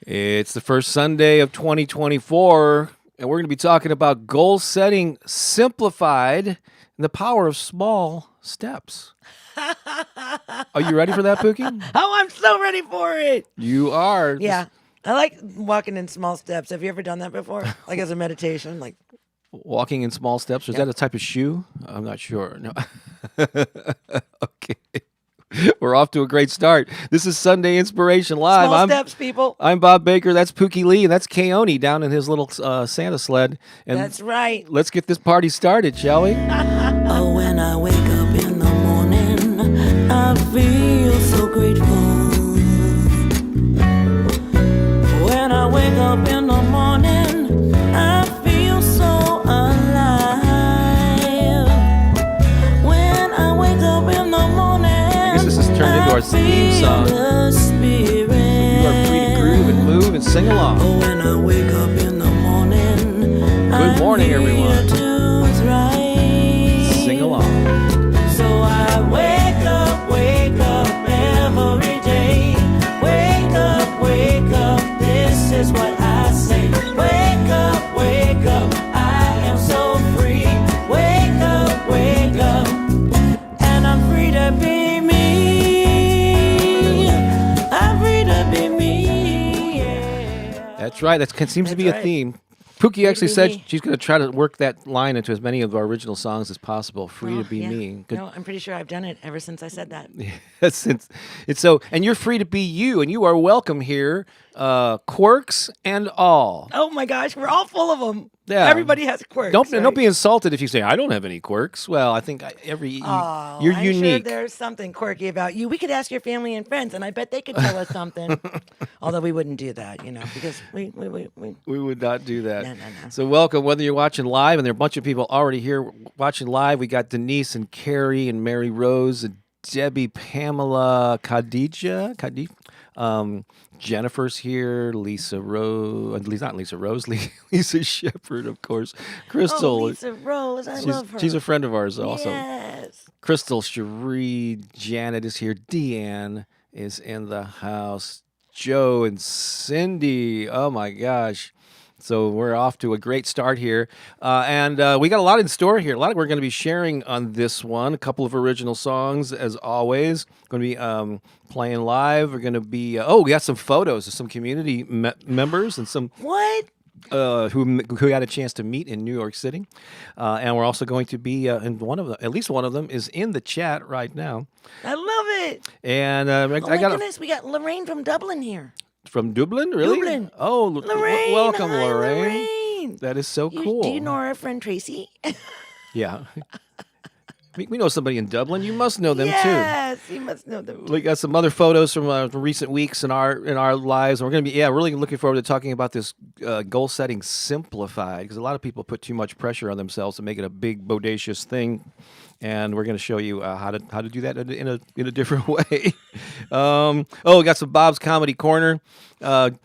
It's the first Sunday of 2024, and we're going to be talking about goal setting simplified and the power of small steps. Are you ready for that, Pooki? Oh, I'm so ready for it. You are. Yeah. I like walking in small steps. Have you ever done that before? Like as a meditation? Like Walking in small steps. Is that a type of shoe? I'm not sure. No. Okay. We're off to a great start. This is Sunday Inspiration Live. small steps, people. I'm Bob Baker. That's Pooki Lee, and that's Keone down in his little Santa sled. And That's right. let's get this party started, shall we? Oh, when I wake up in the morning, I feel so grateful. When I wake up in the morning, I feel so alive. When I wake up in the morning, I guess this has turned into our theme song. You are free to groove and move and sing along. Oh, when I wake up in the morning, Good morning, everyone. Sing along. So I wake up every day. Wake up, this is what I say. Wake up, I am so free. Wake up, and I'm free to be me. I'm free to be me, yeah. That's right. That seems to be That's a right. theme. Pookie actually be said me. she's going to try to work that line into as many of our original songs as possible. Free to be Yeah. me. Good. No, I'm pretty sure I've done it ever since I said that. Since it's so, and you're free to be you, and you are welcome here, quirks and all. Oh my gosh, we're all full of them. Yeah. Everybody has quirks. Don't be insulted if you say I don't have any quirks. Well, I think you're I'm unique. Sure there's something quirky about you. We could ask your family and friends, and I bet they could tell us something. Although we wouldn't do that, because we We would not do that. No. So welcome, whether you're watching live, and there are a bunch of people already here watching live. We got Denise and Carrie and Mary Rose and Debbie, Pamela, Khadija, Jennifer's here, Lisa Rose, not Lisa Rose, Lisa Shepherd, of course. Crystal. Oh, Lisa Rose, I love her. She's a friend of ours also. Yes. Crystal, Cherie, Janet is here. Deanne is in the house. Joe and Cindy. Oh my gosh. So we're off to a great start here. And we got a lot in store here. A lot we're going to be sharing on this one. A couple of original songs, as always. Going to be playing live. We're going to be... we got some photos of some community members and some... What? who got a chance to meet in New York City. And we're also going to be in one of them, at least one of them is in the chat right now. I love it. And Oh my goodness, we got Lorraine from Dublin here. From Dublin, really? Dublin. Oh, Lorraine, welcome, hi, Lorraine. That is so cool. Do you know our friend Tracy? Yeah. We know somebody in Dublin. You must know them too. Yes, you must know them. We got some other photos from recent weeks in our lives. And we're going to be really looking forward to talking about this goal setting simplified, because a lot of people put too much pressure on themselves to make it a big bodacious thing, and we're going to show you how to do that in a different way. We got some Bob's Comedy Corner, an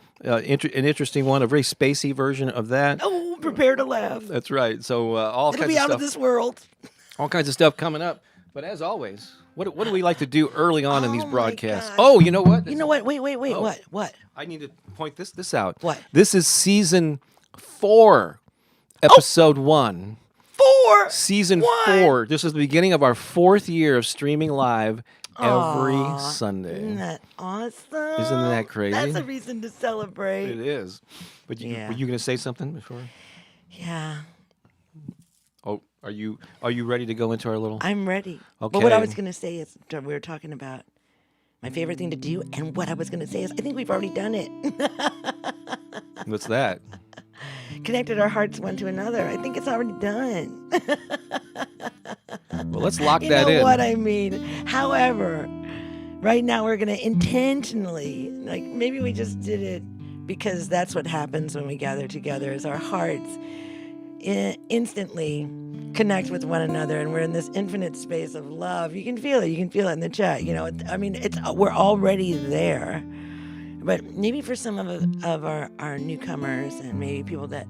interesting one, a very spacey version of that. Oh, prepare to laugh. That's right. So all It'll kinds be of out stuff. of this world. All kinds of stuff coming up. But as always, what do we like to do early on in these Oh, my broadcasts? gosh. Oh, you know what? You know what? Wait. Oh. What? I need to point this out. What? This is season 4, episode 1. 4. Season What? 4. This is the beginning of our 4th year of streaming live every Sunday. Isn't that awesome? Isn't that crazy? That's a reason to celebrate. It is. But Yeah. were you going to say something before? Yeah, Oh, are you ready to go into our little... I'm ready. But what I Okay. was going to say is we were talking about my favorite thing to do, and what I was going to say is I think we've already done it. What's that? Connected our hearts one to another. I think it's already done. Well, let's lock You that know in. what I mean? However, right now we're going to intentionally, like maybe we just did it because that's what happens when we gather together, is our hearts instantly connect with one another, and we're in this infinite space of love. You can feel it. You can feel it in the chat. We're already there. But maybe for some of our newcomers, and maybe people that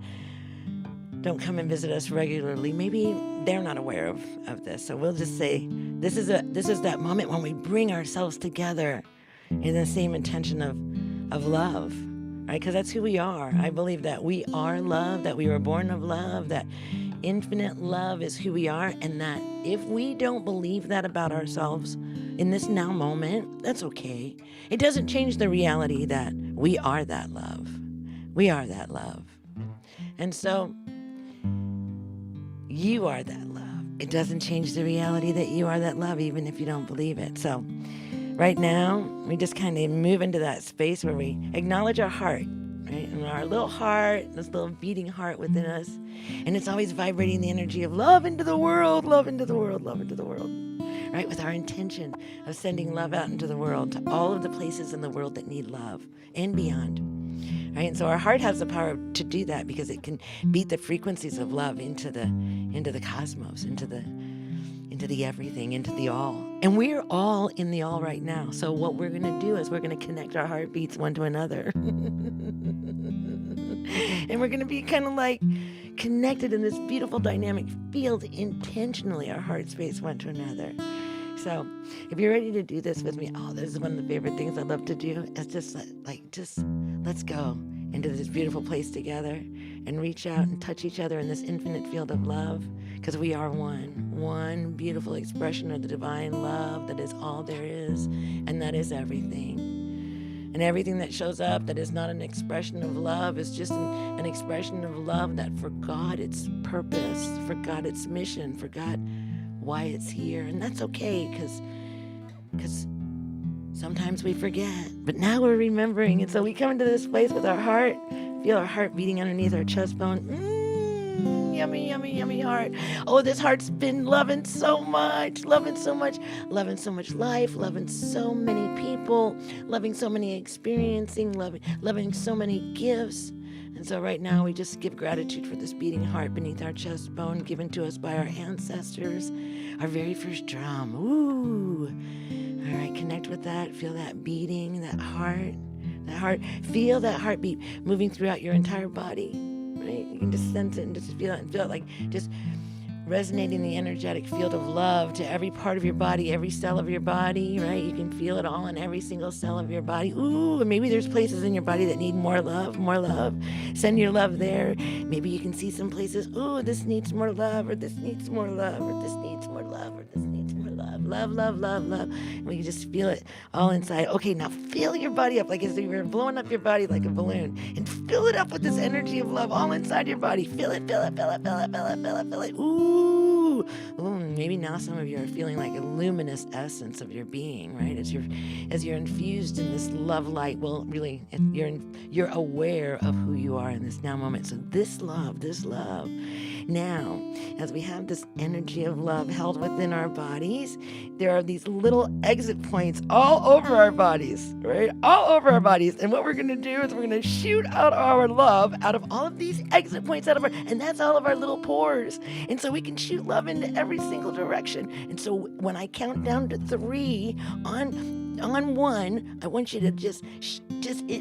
don't come and visit us regularly, maybe they're not aware of this. So we'll just say this is that moment when we bring ourselves together in the same intention of love. right? Because that's who we are. I believe that we are love, that we were born of love, that infinite love is who we are, and that if we don't believe that about ourselves in this now moment, that's okay. It doesn't change the reality that we are that love. We are that love. And so you are that love. It doesn't change the reality that you are that love, even if you don't believe it. So right now, we just kind of move into that space where we acknowledge our heart, right? And our little heart, this little beating heart within us. And it's always vibrating the energy of love into the world, love into the world, love into the world, right? With our intention of sending love out into the world to all of the places in the world that need love and beyond. Right? And so our heart has the power to do that because it can beat the frequencies of love into the cosmos, into the everything, into the all. And we're all in the all right now. So what we're going to do is we're going to connect our heartbeats one to another. And we're going to be kind of like connected in this beautiful dynamic field intentionally, our heart space one to another. So if you're ready to do this with me, this is one of the favorite things I love to do, is just let's go into this beautiful place together and reach out and touch each other in this infinite field of love, because we are one beautiful expression of the divine love that is all there is, and that is everything. And everything that shows up that is not an expression of love is just an expression of love that forgot its purpose, forgot its mission, forgot why it's here. And that's okay, because sometimes we forget, but now we're remembering. And so we come into this place with our heart, feel our heart beating underneath our chest bone. Yummy, yummy, yummy heart. Oh, this heart's been loving so much life, loving so many people, loving so many experiencing, loving so many gifts. And so right now we just give gratitude for this beating heart beneath our chest bone, given to us by our ancestors, our very first drum. Ooh. All right, connect with that. Feel that beating, that heart. Feel that heartbeat moving throughout your entire body, right? You can just sense it and just feel it, and feel it like just resonating the energetic field of love to every part of your body, every cell of your body, right? You can feel it all in every single cell of your body. Ooh, and maybe there's places in your body that need more love. Send your love there. Maybe you can see some places, ooh, this needs more love, or this needs more love, or this needs more love, or this needs more love. Love. And we just feel it all inside. Okay, now fill your body up like as if you were blowing up your body like a balloon, and fill it up with this energy of love all inside your body. Fill it. Ooh, maybe now some of you are feeling like a luminous essence of your being, right? As you're infused in this love light. Well, really, you're aware of who you are in this now moment. So this love. Now, as we have this energy of love held within our bodies, there are these little exit points all over our bodies, right? All over our bodies. And what we're going to do is we're going to shoot out our love out of all of these exit points and that's all of our little pores. And so we can shoot love into every single direction. And so when I count down to 3 on 1, I want you to just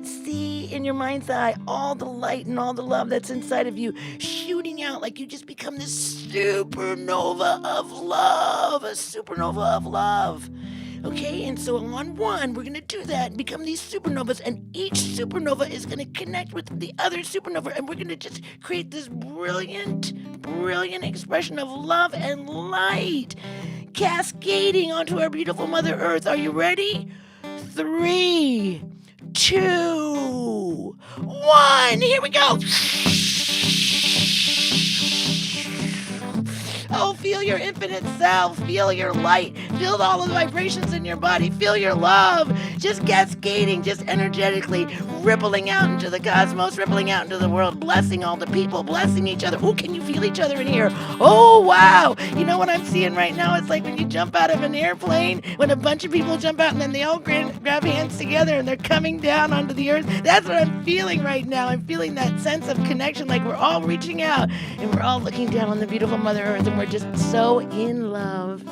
see in your mind's eye all the light and all the love that's inside of you shooting out like you just become this supernova of love, a supernova of love. Okay, and so on 1, we're going to do that and become these supernovas, and each supernova is going to connect with the other supernova, and we're going to just create this brilliant expression of love and light cascading onto our beautiful Mother Earth. Are you ready? 3, 2, 1. Here we go. Oh, feel your infinite self. Feel your light. Feel all of the vibrations in your body. Feel your love. Just cascading, just energetically rippling out into the cosmos, rippling out into the world, blessing all the people, blessing each other. Oh, can you feel each other in here? Oh, wow. You know what I'm seeing right now? It's like when you jump out of an airplane, when a bunch of people jump out and then they all grab hands together and they're coming down onto the earth. That's what I'm feeling right now. I'm feeling that sense of connection, like we're all reaching out and we're all looking down on the beautiful Mother Earth, and we're just so in love.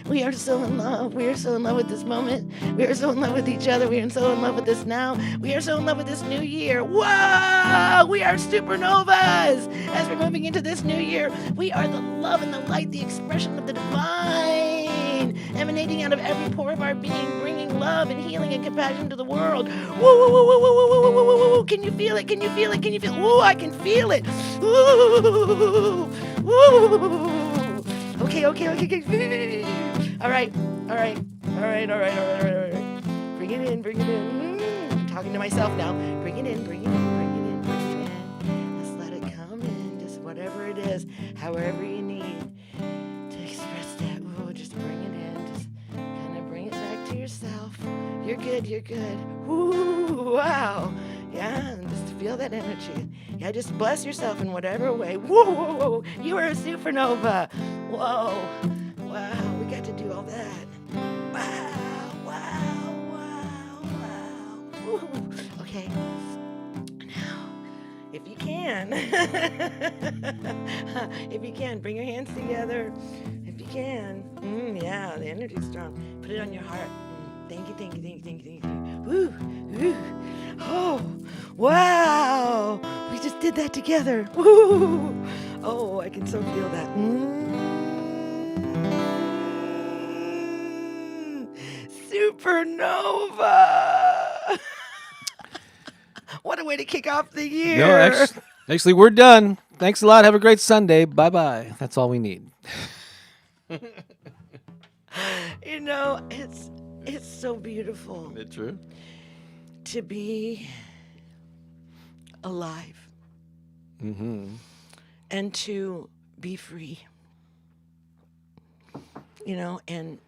We are so in love. We are so in love with this moment. We are so in love with each other. We are so in love with this now. We are so in love with this new year. Whoa! We are supernovas. As we're moving into this new year, we are the love and the light, the expression of the divine, emanating out of every pore of our being, bringing love and healing and compassion to the world. Woo, woo, woo, woo, woo, woo, woo, woo, woo, woo. can you feel it? Can you feel it? Can you feel it? Ooh, I can feel it. Ooh, ooh. Okay. All right. Bring it in. I'm talking to myself now. Bring it in. Just let it come in. Just whatever it is, however you need to express that. Ooh, just bring it in. Just kind of bring it back to yourself. You're good. Ooh, wow. Yeah, and just feel that energy. Yeah, just bless yourself in whatever way. Whoa. You are a supernova. Whoa. Wow, we got to do all that. Wow. Ooh. Okay. Now, if you can, bring your hands together. If you can. Yeah, the energy's strong. Put it on your heart. Thank you. Woo. Oh, wow. We just did that together. Woo. Oh, I can so feel that. Supernova. What a way to kick off the year. No, actually, we're done. Thanks a lot. Have a great Sunday. Bye-bye. That's all we need. You know, it's so beautiful. Is it true? To be alive. Mm-hmm. And to be free. You know, and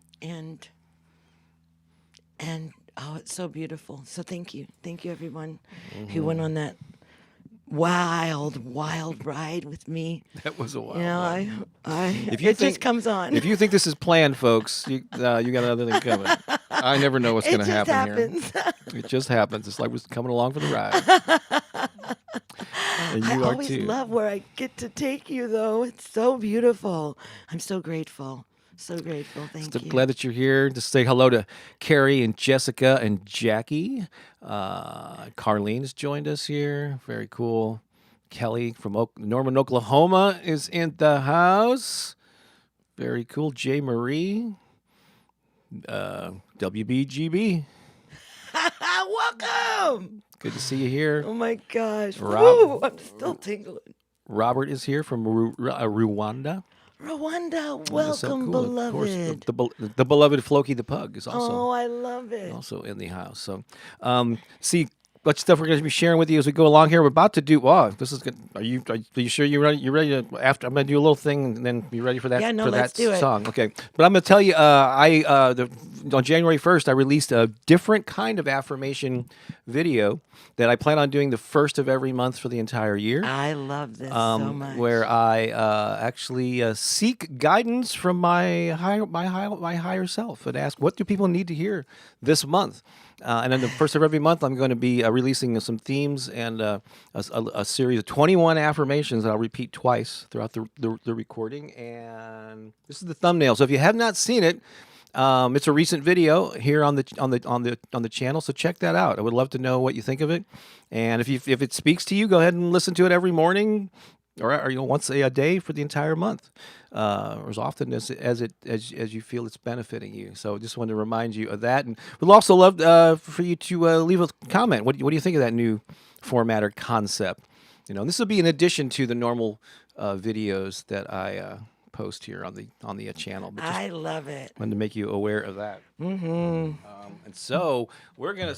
oh, it's so beautiful. So thank you everyone who went on that wild ride with me. That was a wild You know, one. it just comes on. If you think this is planned, folks, you got another thing coming. I never know what's going to happen here. It just happens. It's like we're coming along for the ride. And you I are always too. love where I get to take you, though. It's so beautiful. I'm so grateful. So grateful. Thank you. Glad that you're here. Just say hello to Carrie and Jessica and Jackie. Carlene has joined us here. Very cool. Kelly from Norman, Oklahoma is in the house. Very cool. J. Marie. WBGB. Welcome. Good to see you here. Oh, my gosh. Rob- Woo, I'm still tingling. Robert is here from Rwanda. Rwanda, That's so welcome, cool. beloved. Of course, the beloved Floki the Pug is also Oh, I love it. also in the house. So, see what stuff we're going to be sharing with you as we go along here. We're about to do. Wow, this is good. Are you sure you're ready? You ready to? After I'm going to do a little thing, and then be ready for that. Yeah, no, for let's that do it. song. Okay, but I'm going to tell you. On January 1st, I released a different kind of affirmation video that I plan on doing the first of every month for the entire year. I love this so much. Where I actually seek guidance from my higher self and ask, what do people need to hear this month? And then the first of every month, I'm going to be releasing some themes and a series of 21 affirmations that I'll repeat twice throughout the recording. And this is the thumbnail. So if you have not seen it, it's a recent video here on the channel, so check that out. I would love to know what you think of it, and if it speaks to you, go ahead and listen to it every morning, or once a day for the entire month, or as often as you feel it's benefiting you. So just wanted to remind you of that, and we'd also love for you to leave a comment. What do you think of that new format or concept? This will be in addition to the normal videos that I post here on the channel. But I love it. wanted to make you aware of that. Mm-hmm. And so we're gonna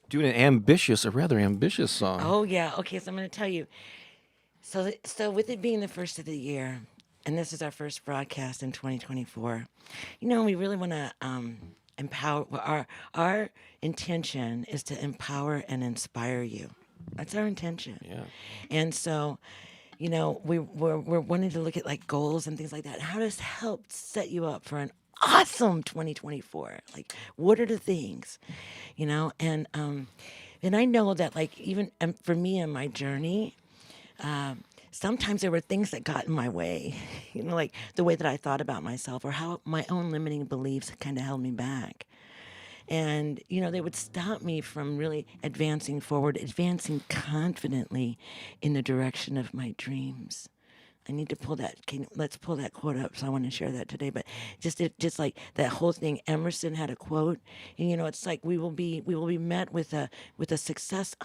do a rather ambitious song. Oh, yeah. Okay, so I'm going to tell you. So with it being the first of the year, and this is our first broadcast in 2024, we really want to empower. Our intention is to empower and inspire you. That's our intention. Yeah. And so, we're wanting to look at like goals and things like that. How does help set you up for an awesome 2024? Like, what are the things, And I know that, like, even for me in my journey, sometimes there were things that got in my way, like the way that I thought about myself, or how my own limiting beliefs kind of held me back. And, they would stop me from really advancing forward, advancing confidently in the direction of my dreams I need to pull that. Let's pull that quote up. So I want to share that today. But just like that whole thing. Emerson had a quote, and it's like we will be met with a success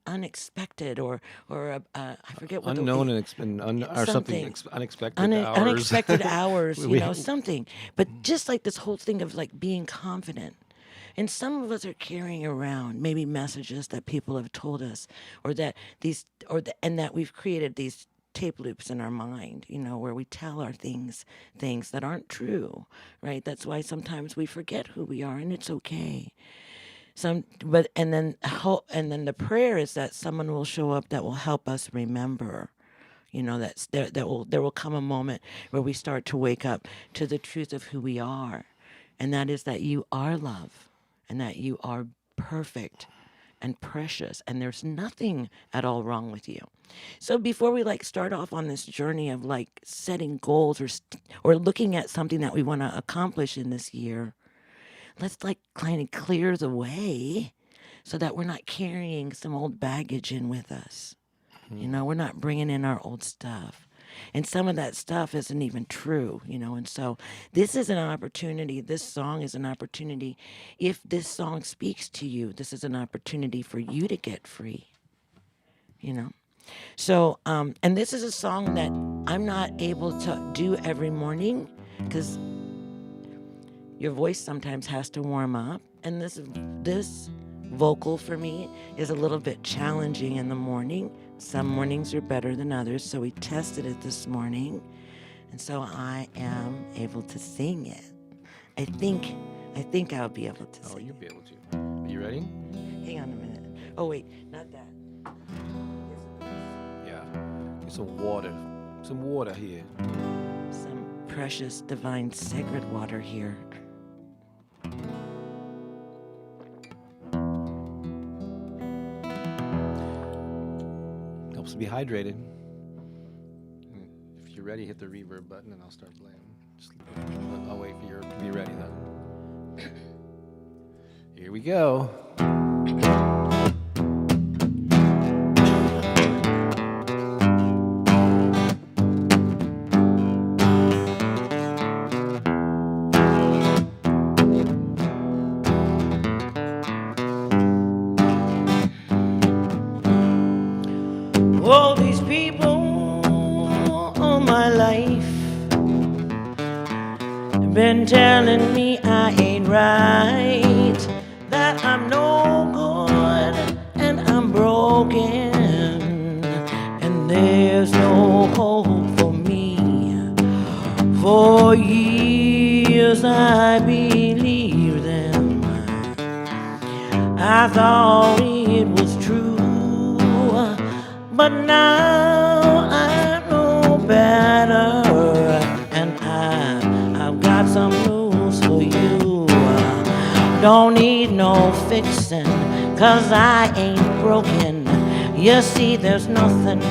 unexpected or I forget what Unknown or something something unexpected hours. unexpected hours. We- Something. But just like this whole thing of like being confident. And some of us are carrying around maybe messages that people have told us, or that and that we've created these tape loops in our mind, where we tell our things that aren't true, right? That's why sometimes we forget who we are, and it's okay. And then the prayer is that someone will show up that will help us remember. There will come a moment where we start to wake up to the truth of who we are, and that is that you are love, and that you are perfect and precious, and there's nothing at all wrong with you. So before we start off on this journey of setting goals or looking at something that we want to accomplish in this year, let's kind of clear the way so that we're not carrying some old baggage in with us. We're not bringing in our old stuff. And some of that stuff isn't even true, And so this is an opportunity. This song is an opportunity. If this song speaks to you, this is an opportunity for you to get free, So, and this is a song that I'm not able to do every morning because your voice sometimes has to warm up. And this vocal for me is a little bit challenging in the morning. Some mornings are better than others, so we tested it this morning, and so I am able to sing it. I think I'll be able to sing. Oh, you'll be able to. Are you ready? Hang on a minute. Oh wait, not that. Yeah. Get some water. Some water here. Some precious, divine, sacred water here. Helps to be hydrated. If you're ready, hit the reverb button and I'll start playing. I'll wait for you to be ready though. Here we go. All these people all my life have been telling me I ain't right, that I'm no good and I'm broken, and there's no hope for me. For years I believed them. I thought it was true. But now I know better, and I've got some news for you. Don't need no fixing, 'cause I ain't broken. You see, there's nothing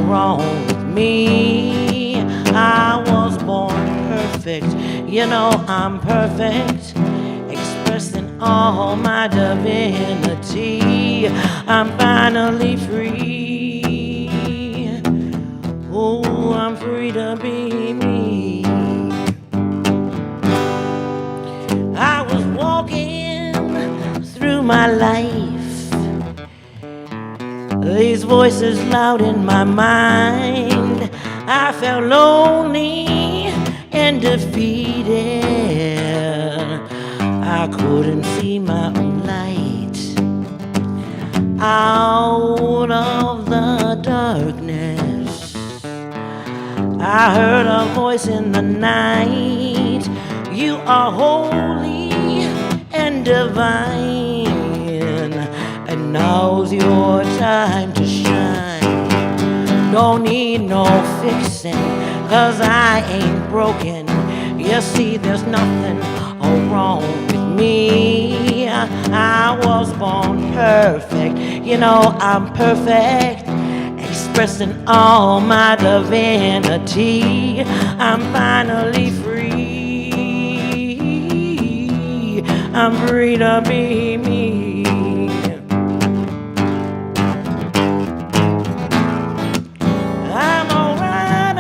wrong with me. I was born perfect, I'm perfect, expressing all my divinity. I'm finally free. Oh, I'm free to be me. I was walking through my life, these voices loud in my mind. I felt lonely and defeated. I couldn't see my own light out of the darkness. I heard a voice in the night. You are holy and divine, and now's your time to shine. Don't need no fixing, 'cause I ain't broken. You see, there's nothing wrong with me. I was born perfect, I'm perfect, expressing all my divinity. I'm finally free. I'm free to be me. I'm alright,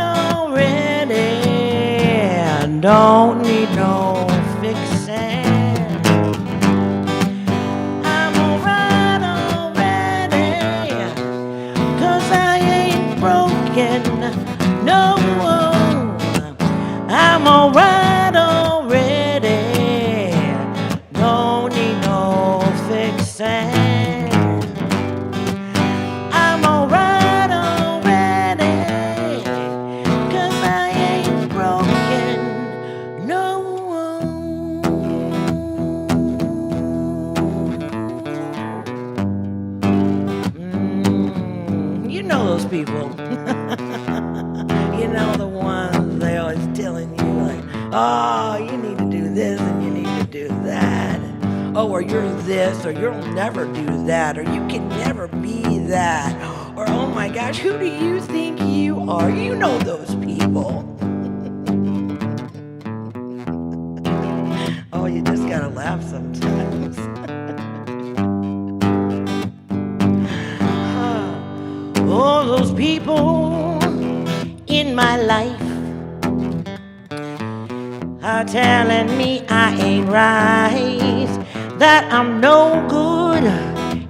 know those people. You know the ones they always telling you like, oh, you need to do this and you need to do that. Oh, or you're this, or you'll never do that, or you can never be that. Or, oh my gosh, who do you think you are? You know those people. Oh, you just gotta laugh sometimes. Oh, those people in my life are telling me I ain't right, that I'm no good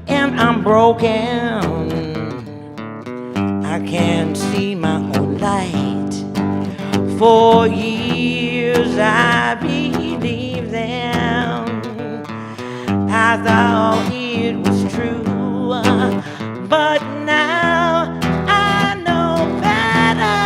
and I'm broken. I can't see my own light. For years I believed them. I thought it was true, but now I know better,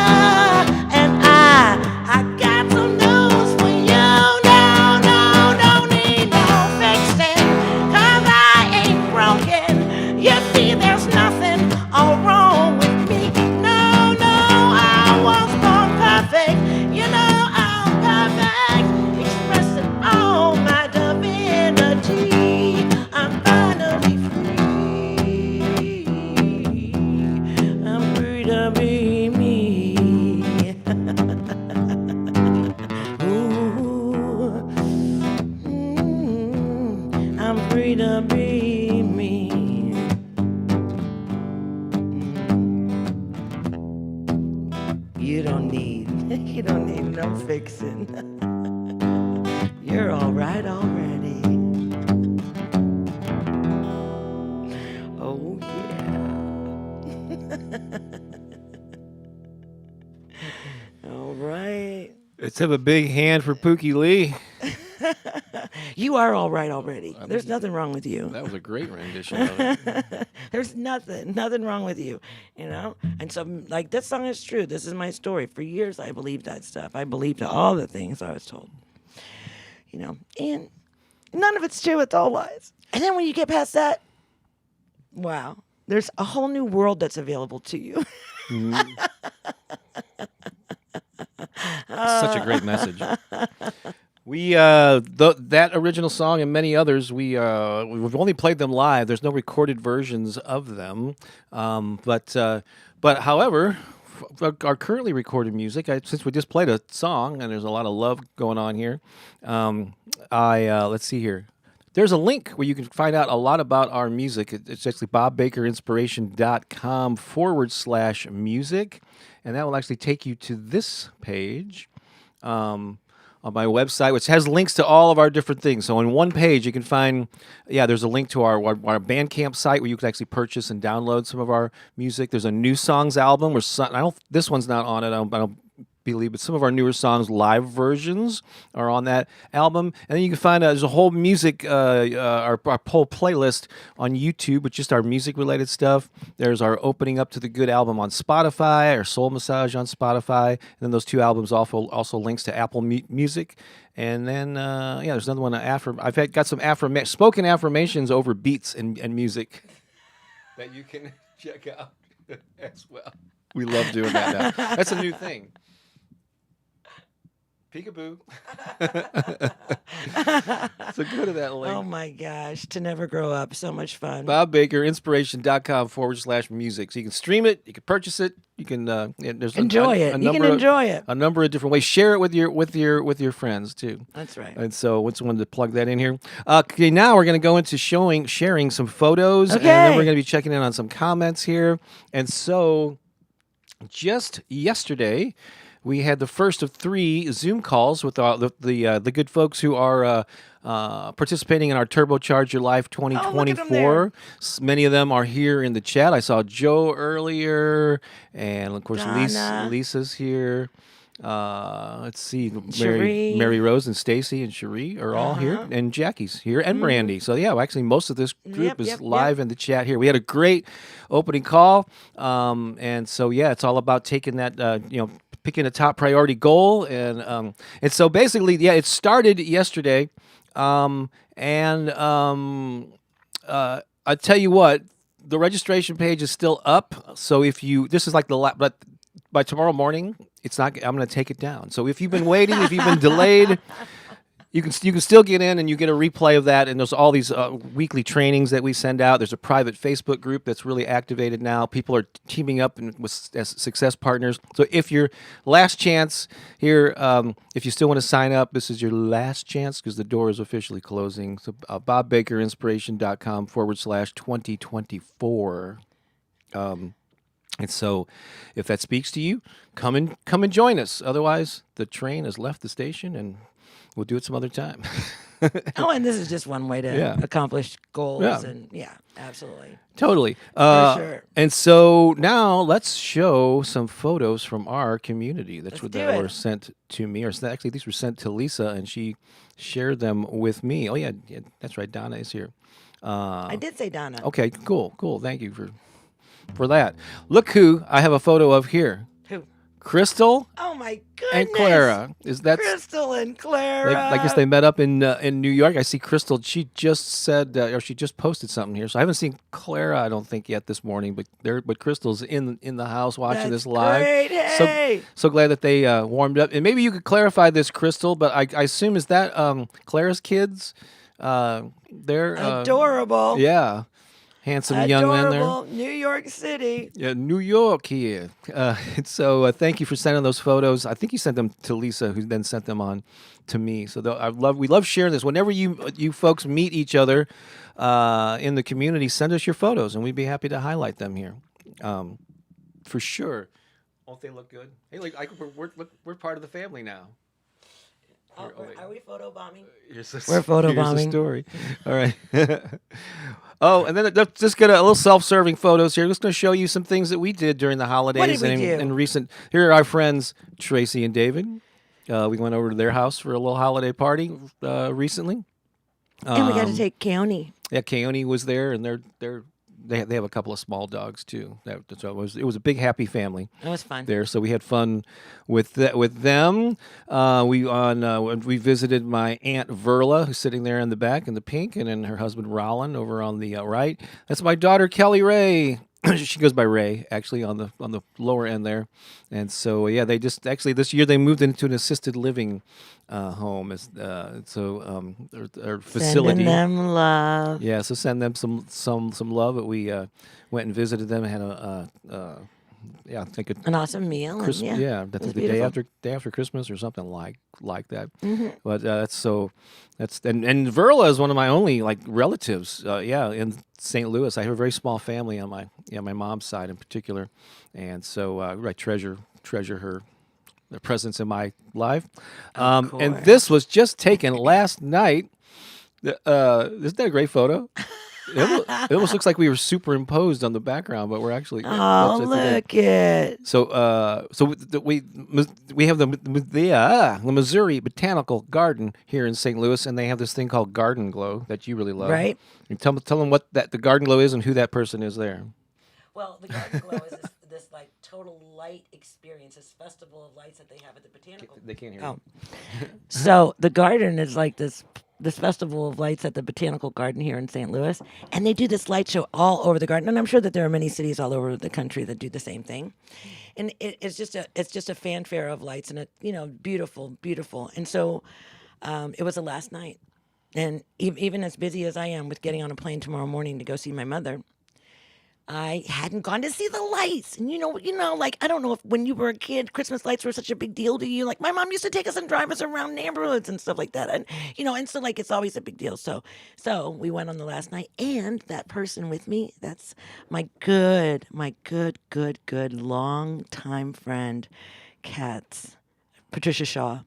and I got some news for you. No, no, don't need no fixing, 'cause I ain't broken. You see, there's nothing all wrong with me. No, no, I was born perfect. You know I'm perfect, expressing all my divinity. I'm finally free. I'm free to be me. Ooh, I'm free to be me. You don't need, you don't need no fixing. You're all right already. Oh yeah. All right. Let's have a big hand for Pooki Lee. You are all right already. There's nothing wrong with you. That was a great rendition of it. There's nothing wrong with you, you know? And so, like, this song is true. This is my story. For years, I believed that stuff. I believed all the things I was told, you know? And none of it's true. It's all lies. And then when you get past that, wow, there's a whole new world that's available to you. Such a great message. We that original song and many others we've only played them live. There's no recorded versions of them, but however, our currently recorded music. Since we just played a song and there's a lot of love going on here, let's see here. There's a link where you can find out a lot about our music. It's actually bobbakerinspiration.com/music, and that will actually take you to this page. On my website, which has links to all of our different things. So on one page, you can find, there's a link to our Bandcamp site where you can actually purchase and download some of our music. There's a new songs album. This one's not on it. I don't believe, but some of our newer songs, live versions, are on that album. And then you can find there's a whole music, our whole playlist on YouTube with just our music-related stuff. There's our Opening Up to the Good album on Spotify, our Soul Massage on Spotify, and then those two albums also links to Apple Music. And then, there's another one. I've got some spoken affirmations over beats and music that you can check out as well. We love doing that now. That's a new thing. Peekaboo. So go to that link. Oh my gosh, to never grow up. So much fun. bobbakerinspiration.com/music. So you can stream it, you can purchase it, you can there's enjoy it. You can enjoy it. A number of different ways. Share it with your friends too. That's right. And so I just wanted to plug that in here. Okay, now we're gonna go into sharing some photos, and then we're gonna be checking in on some comments here. And so just yesterday, we had the first of 3 Zoom calls with the good folks who are participating in our Turbocharge Your Life 2024. Many of them are here in the chat. I saw Joe earlier, and of course Lisa's here. Let's see, Mary Rose and Stacy and Cherie are all here, and Jackie's here, and Brandy. So actually most of this group is live in the chat here. We had a great opening call, and so it's all about taking that picking a top priority goal, and so basically it started yesterday, I tell you what. the registration page is still up. So if you, this is like but by tomorrow morning, it's not. I'm going to take it down. So if you've been waiting, if you've been delayed, you can still get in and you get a replay of that. And there's all these weekly trainings that we send out. There's a private Facebook group that's really activated now. People are teaming up as success partners. So if your last chance here, if you still want to sign up, this is your last chance because the door is officially closing. So bobbakerinspiration.com/2024. And so, if that speaks to you, come and join us. Otherwise, the train has left the station, and we'll do it some other time. Oh, and this is just one way to Yeah. accomplish goals. Yeah. And yeah, absolutely. Totally. sure. And so now let's show some photos from our community. That's Let's what do that it. were sent to me, or actually these were sent to Lisa, and she shared them with me. Oh yeah, that's right. Donna is here. I did say Donna. Okay, cool. Thank you for that. Look who I have a photo of here. Who? Crystal Oh my goodness. and Clara. Is that? Crystal and Clara. I guess they met up in New York. I see Crystal. She just said, or she just posted something here. So I haven't seen Clara, I don't think, yet this morning. But Crystal's in the house watching That's this live. great. Hey. So glad that they warmed up. And maybe you could clarify this, Crystal. But I assume is that Clara's kids? They're Adorable. Yeah, handsome young men there. Adorable. New York City. Yeah, New York here. So thank you for sending those photos. I think you sent them to Lisa, who then sent them on to me. So we love sharing this. Whenever you folks meet each other in the community, send us your photos, and we'd be happy to highlight them here, for sure. Won't they look good? Hey, we're part of the family now. Oh, are we photobombing? We're photobombing. Here's the story. All right. Oh, and then just get a little self-serving photos here. Just going to show you some things that we did during the holidays. What did we do? And recent. Here are our friends Tracy and David. We went over to their house for a little holiday party recently. And we got to take Keone. Yeah, Keone was there, and they have a couple of small dogs too. So it was a big happy family. It was fun. There, so we had fun with them. We visited my aunt Verla, who's sitting there in the back in the pink, and then her husband Rollin over on the right. That's my daughter Kelly Ray. She goes by Ray, actually, on the lower end there. And so they just actually this year they moved into an assisted living home. Our facility. Sending them love. Yeah, so send them some love. But we went and visited them and had I think an awesome meal. And Christmas. Yeah, I it think was the beautiful. day after Christmas or something like that. Mm-hmm. But and Verla is one of my only relatives. In St. Louis, I have a very small family on my mom's side in particular, and so I treasure her presence in my life. And this was just taken last night. Isn't that a great photo? It almost looks like we were superimposed on the background, but we're actually. Oh, look it! So we have the Missouri Botanical Garden here in St. Louis, and they have this thing called Garden Glow that you really love. Right. And tell them what the Garden Glow is and who that person is there. Well, the Garden Glow is this total light experience, this festival of lights that they have at the Botanical. They can't hear. Oh, so the garden is like this festival of lights at the Botanical Garden here in St. Louis, and they do this light show all over the garden. And I'm sure that there are many cities all over the country that do the same thing. And it's just a fanfare of lights, and beautiful. And so it was the last night, and even as busy as I am with getting on a plane tomorrow morning to go see my mother, I hadn't gone to see the lights. And I don't know if when you were a kid, Christmas lights were such a big deal to you. Like my mom used to take us and drive us around neighborhoods and stuff like that. And, and so it's always a big deal. So we went on the last night, and that person with me, that's my good long time friend, Kat's, Patricia Shaw.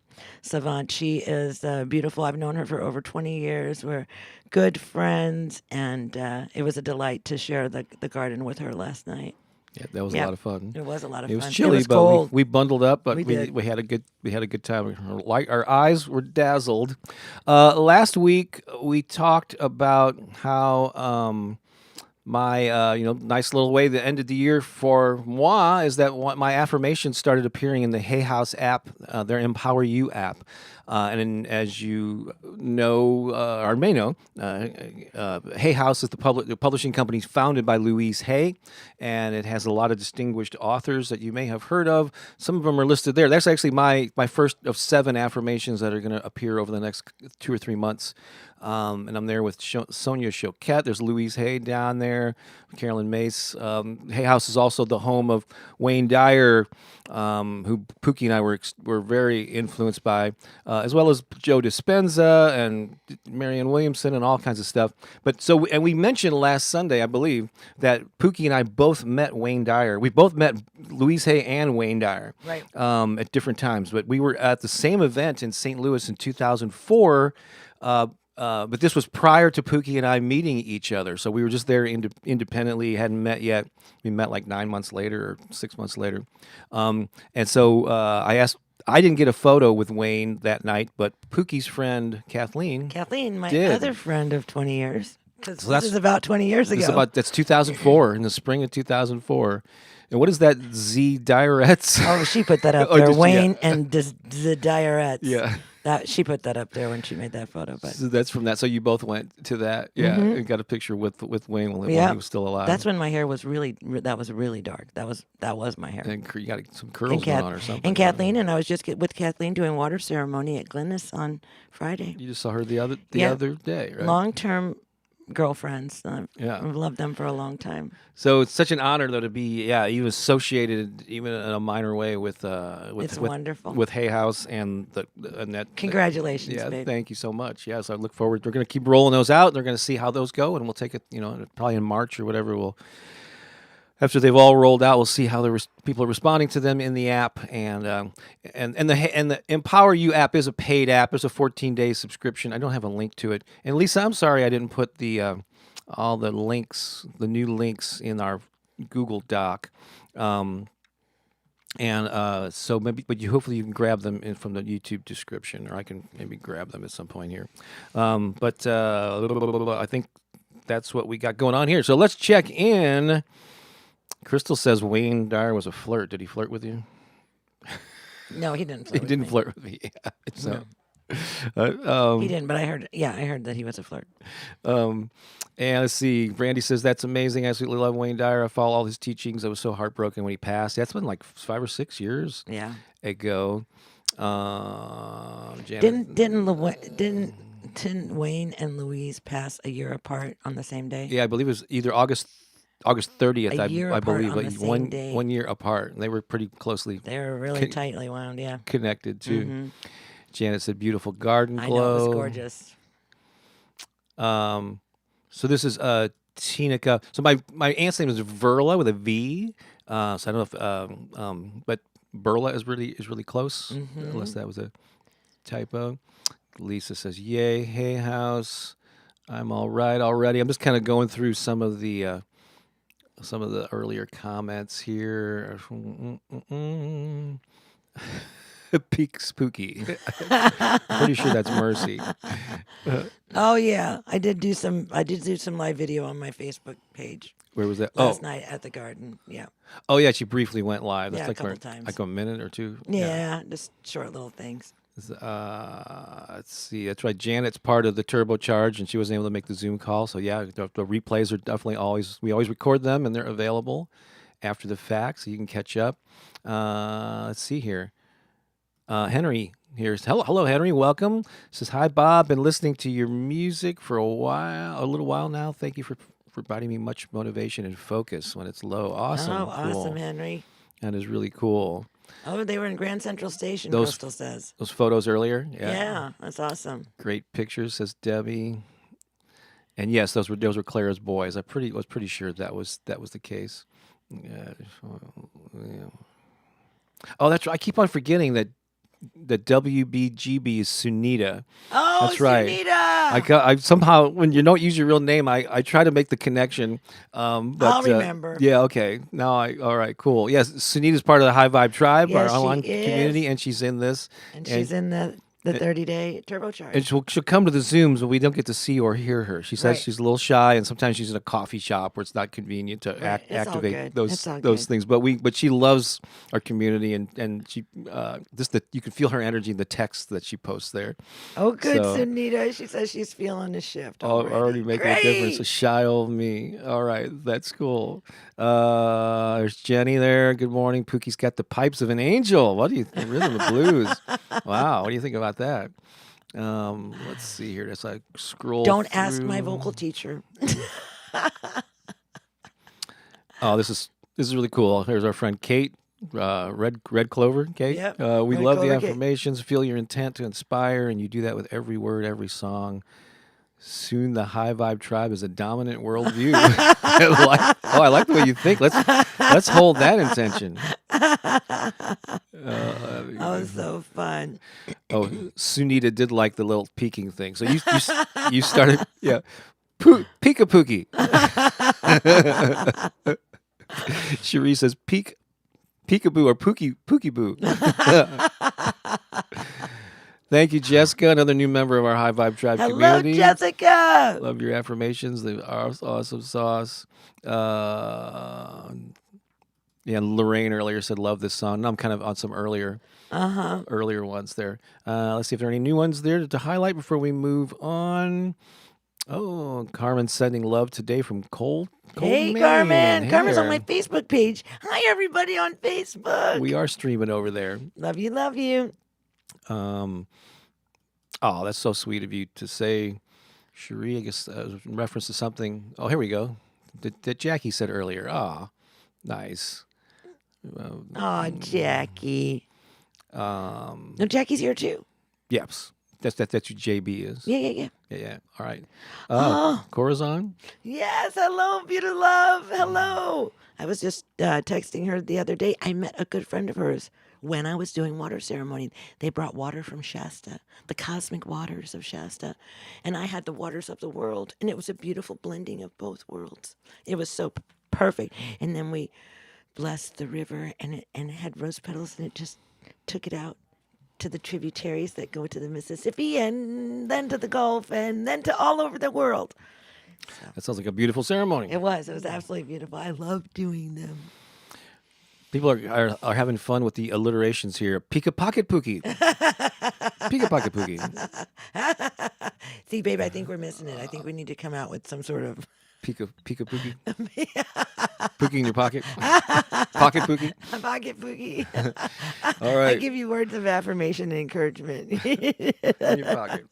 Savant. She is beautiful. I've known her for over 20 years. We're good friends, and it was a delight to share the garden with her last night. Yeah, that was a lot of fun. It was a lot of fun. It was chilly, was but cold. we bundled up, but we had a good time. Our eyes were dazzled. Last week we talked about how my nice little way that ended the year for moi is that my affirmations started appearing in the Hay House app, their Empower You app. And then, as you know, or may know, Hay House is the publishing company founded by Louise Hay, and it has a lot of distinguished authors that you may have heard of. Some of them are listed there. That's actually my first of 7 affirmations that are going to appear over the next 2 or 3 months. And I'm there with Sonia Choquette. There's Louise Hay down there, Carolyn Mace. Hay House is also the home of Wayne Dyer, who Pookie and I were very influenced by, as well as Joe Dispenza and Marianne Williamson and all kinds of stuff. And we mentioned last Sunday, I believe, that Pookie and I both met Wayne Dyer. We both met Louise Hay and Wayne Dyer, Right. at different times. But we were at the same event in St. Louis in 2004. But this was prior to Pookie and I meeting each other. So we were just there independently, hadn't met yet. We met like 9 months later or 6 months later. And so I didn't get a photo with Wayne that night, but Pookie's friend, Kathleen, Kathleen, my did. other friend of 20 years. Because So this that's- is about 20 years ago. That's 2004, in the spring of 2004. And what is that, Z Diarettes? Oh, she put that up Oh, there. did she? Wayne and the Diarettes. Yeah. She put that up there when she made that photo. But So that's from that. So you both went to that. Yeah. And got a picture with Wayne when he was still alive. that's when my hair was really dark. That was my hair. And you got some curls going on or something. And Kathleen and I was just with Kathleen doing water ceremony at Glennis on Friday. You just saw her the other day, right? Long-term girlfriends. Yeah. I've loved them for a long time. So it's such an honor, though, to be even associated, even in a minor way, with It's wonderful. with Hay House and that. Congratulations, Yeah, babe. thank you so much. Yes, I look forward. We're going to keep rolling those out. And they're going to see how those go, and we'll take it. Probably in March or whatever. After they've all rolled out, we'll see how people are responding to them in the app, and the Empower You app is a paid app. There's a 14-day subscription. I don't have a link to it. And Lisa, I'm sorry I didn't put all the links, the new links, in our Google Doc. So maybe, but hopefully you can grab them from the YouTube description, or I can maybe grab them at some point here. I think that's what we got going on here. So let's check in. Crystal says Wayne Dyer was a flirt. Did he flirt with you? No, he didn't. He didn't flirt with me. Yeah. So, He didn't, but I heard that he was a flirt. And let's see. Brandy says, that's amazing. I absolutely love Wayne Dyer. I follow all his teachings. I was so heartbroken when he passed. That's been like 5 or 6 years ago. Janet, Didn't Wayne and Louise pass a year apart on the same day? yeah, I believe it was either August 30th, A year I apart believe, on like the same day. 1 year apart. And they were pretty closely They were really tightly wound, yeah. connected too. Janet said, beautiful garden glow. I know, it was gorgeous. So this is Tinica. So my aunt's name is Verla with a V. So I don't know if but Berla is really close, unless that was a typo. Lisa says, yay, Hay House. I'm all right already. I'm just kind of going through some of the earlier comments here. Peak spooky. Pretty sure that's Mercy. Oh yeah, I did do some live video on my Facebook page Where was that? last night at the garden. Yeah. Oh yeah, she briefly went live. That's Yeah, a like couple times. like a minute or two. Yeah, just short little things. Let's see. That's right. Janet's part of the turbocharge, and she wasn't able to make the Zoom call. So yeah, the replays are definitely we always record them, and they're available after the fact, so you can catch up. Let's see here. Henry here. Hello, Henry. Welcome. Says, hi, Bob. Been listening to your music for a little while now. Thank you for providing me much motivation and focus when it's low. Awesome. Oh, Cool. awesome, Henry. That is really cool. Oh, they were in Grand Central Station, Those- Crystal says. Those photos earlier. Yeah, that's awesome. Great pictures, says Debbie. And yes, those were Clara's boys. Was pretty sure that was the case. Yeah. Oh, that's right. I keep on forgetting that WBGB is Sunita. Oh, That's right. Sunita! I somehow, when you don't use your real name, I try to make the connection. But, I'll remember. Yeah, okay. All right, cool. Yes, Sunita's part of the High Vibe Tribe, Yes, our online she is. community, and she's in this. And she's in the The 30-day turbocharge. And she'll come to the Zooms, but we don't get to see or hear her. She says Right. she's a little shy, and sometimes she's in a coffee shop where it's not convenient to Right. It's all activate good. It's all those good. things. But she loves our community, and she you can feel her energy in the text that she posts there. Oh, good, So- Sunita. She says she's feeling the shift Already making a difference. A Great. shy old me. All right, that's cool. There's Jenny there. Good morning. Pookie's got the pipes of an angel. What do you think? Rhythm of blues. Wow. What do you think about that? Let's see here. As I scroll. Don't ask my through. vocal teacher. Oh, this is really cool. Here's our friend Kate. Red Clover, Kate. Yep, We Red love the Clover Kate. affirmations. Feel your intent to inspire, and you do that with every word, every song. Soon the high vibe tribe is a dominant worldview. I like the way you think. Let's hold that intention. Oh, so fun. Oh, Sunita did like the little peeking thing. So you started, yeah. Pika Pooki. Cherie says peekaboo or Pookie Boo. Thank you, Jessica, another new member of our High Vibe Tribe Hello, community. Jessica. Love your affirmations. They are awesome sauce. Yeah, Lorraine earlier said love this song. No, I'm kind of on some earlier ones there. Let's see if there are any new ones there to highlight before we move on. Oh, Carmen sending love today from Cole. Hey, Maine. Carmen. Hey Carmen's on there. my Facebook page. Hi, everybody on Facebook. We are streaming over there. Love you, love you. Oh, that's so sweet of you to say, Cherie. I guess in reference to something. Oh, here we go. That Jackie said earlier. Ah, nice. Oh, Jackie. No, Jackie's here too. Yes, that's who JB is. Yeah. Yeah. All right. Oh. Corazon. Yes, hello, beautiful love. Hello. I was just texting her the other day. I met a good friend of hers when I was doing water ceremony. They brought water from Shasta, the cosmic waters of Shasta, and I had the waters of the world, and it was a beautiful blending of both worlds. It was so perfect. And then we blessed the river, and it had rose petals, and it just took it out to the tributaries that go to the Mississippi, and then to the Gulf, and then to all over the world. That sounds like a beautiful ceremony. It was absolutely beautiful. I love doing them. People are having fun with the alliterations here. Pika Pocket Pookie. Pika Pocket Pookie. See, babe, I think we're missing it. I think we need to come out with some sort of Pika Pookie. Pookie in your pocket. Pocket Pookie. pocket boogie. All I right. give you words of affirmation and encouragement In your pocket.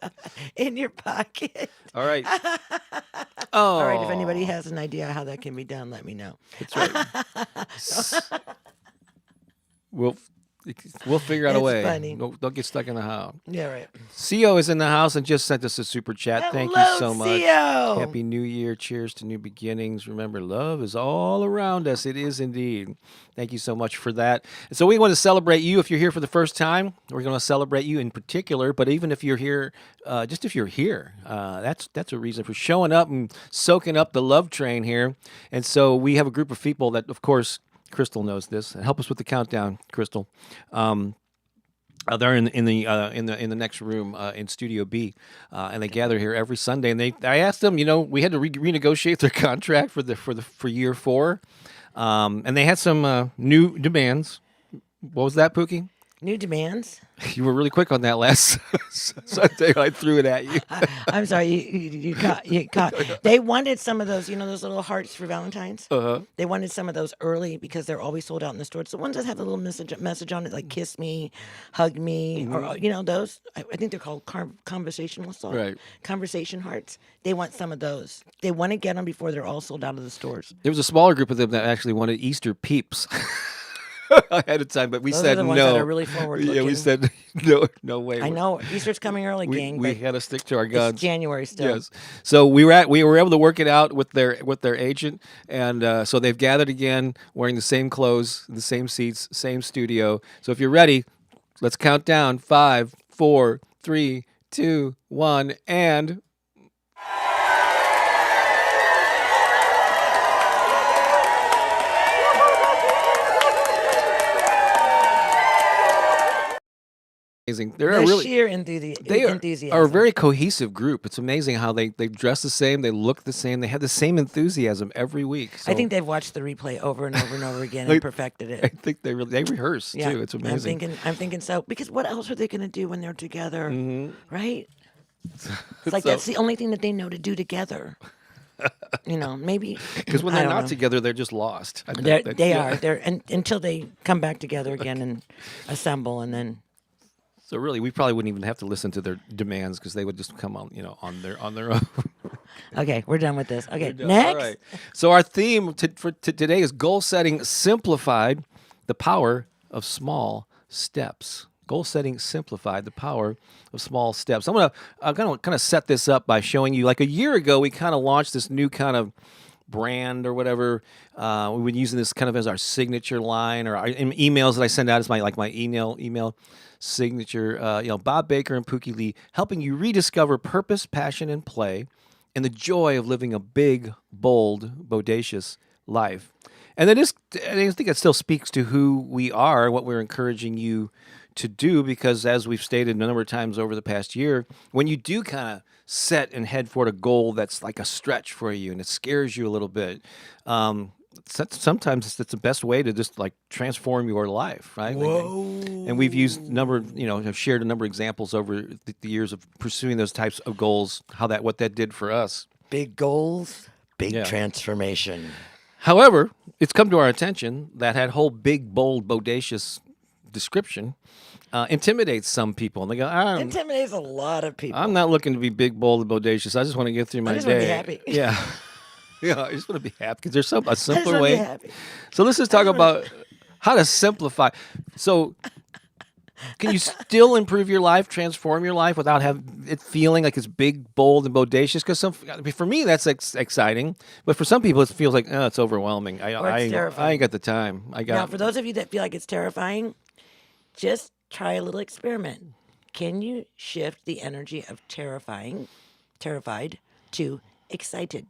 in your pocket. All right. Oh. All right, if anybody has an idea how that can be done, let me know. That's right. We'll figure out a It's way. funny. Don't get stuck in the house. Yeah, right. CO is in the house and just sent us a super chat. Thank you Hello, so much. CO. Happy New Year. Cheers to new beginnings. Remember, love is all around us. It is indeed. Thank you so much for that. And so we want to celebrate you if you're here for the first time. We're going to celebrate you in particular, but even if you're here, just if you're here, that's a reason for showing up and soaking up the love train here. And so we have a group of people that, of course, Crystal knows this. Help us with the countdown, Crystal. They're in the next room in Studio B, and they gather here every Sunday. And I asked them, we had to renegotiate their contract for year 4, and they had some new demands. What was that, Pookie? New demands. You were really quick on that last Sunday. I threw it at you. I'm sorry, you caught. They wanted some of those, those little hearts for Valentine's. They wanted some of those early because they're always sold out in the stores. The ones that have a little message on it, like "kiss me," "hug me," or those. I think they're called conversational songs. Right. Conversation hearts. They want some of those. They want to get them before they're all sold out of the stores. There was a smaller group of them that actually wanted Easter peeps. Ahead of time, but we Those said are the ones no. that are really forward-looking. Yeah, we said no way. I know Easter's coming early, gang, We but had to stick to our guns. it's January still. Yes. So we were able to work it out with their agent, and so they've gathered again, wearing the same clothes, the same seats, same studio. So if you're ready, let's count down 5, 4, 3, 2, 1, and. amazing. They're The really sheer they enthusiasm. are a very cohesive group. It's amazing how they dress the same, they look the same, they have the same enthusiasm every week. So I think they've watched the replay over and over and over again Like, and perfected I it. think they rehearse Yeah, too. It's amazing. I'm thinking so because what else are they going to do when they're together, right? It's like So- that's the only thing that they know to do together. Maybe Because when I they're don't not know. together, they're just lost. I think They're, that- they yeah. are. They're until they come back together again and assemble, and then So really, we probably wouldn't even have to listen to their demands because they would just come on, on their own. okay, we're done with this. Okay, We're done. next. All right. So our theme for today is goal setting simplified, the power of small steps. Goal setting simplified, the power of small steps. I'm gonna kind of set this up by showing you. Like a year ago, we kind of launched this new kind of brand or whatever. We've been using this kind of as our signature line or our emails that I send out as my email signature. Bob Baker and Pooki Lee helping you rediscover purpose, passion, and play, and the joy of living a big, bold, bodacious life. And I think it still speaks to who we are, what we're encouraging you to do, because as we've stated a number of times over the past year, when you do kind of set and head for a goal that's like a stretch for you and it scares you a little bit, sometimes it's the best way to just like transform your life, right? And we've used have shared a number of examples over the years of pursuing those types of goals, what that did for us. Big goals, big Yeah. transformation. However, it's come to our attention that whole big, bold, bodacious description intimidates some people. And they go, Intimidates a lot of people. I'm not looking to be big, bold, and bodacious. I just want to get through my just day. wanna be happy. Yeah. Yeah, I just want to be happy because there's a I just simpler wanna be way. happy. So let's just talk about how to simplify. So can you still improve your life, transform your life without having it feeling like it's big, bold, and bodacious? Because for me, that's exciting. But for some people, it feels like, it's overwhelming. Or it's I terrifying. ain't got the time. Now, for those of you that feel like it's terrifying, just try a little experiment. Can you shift the energy of terrified to excited?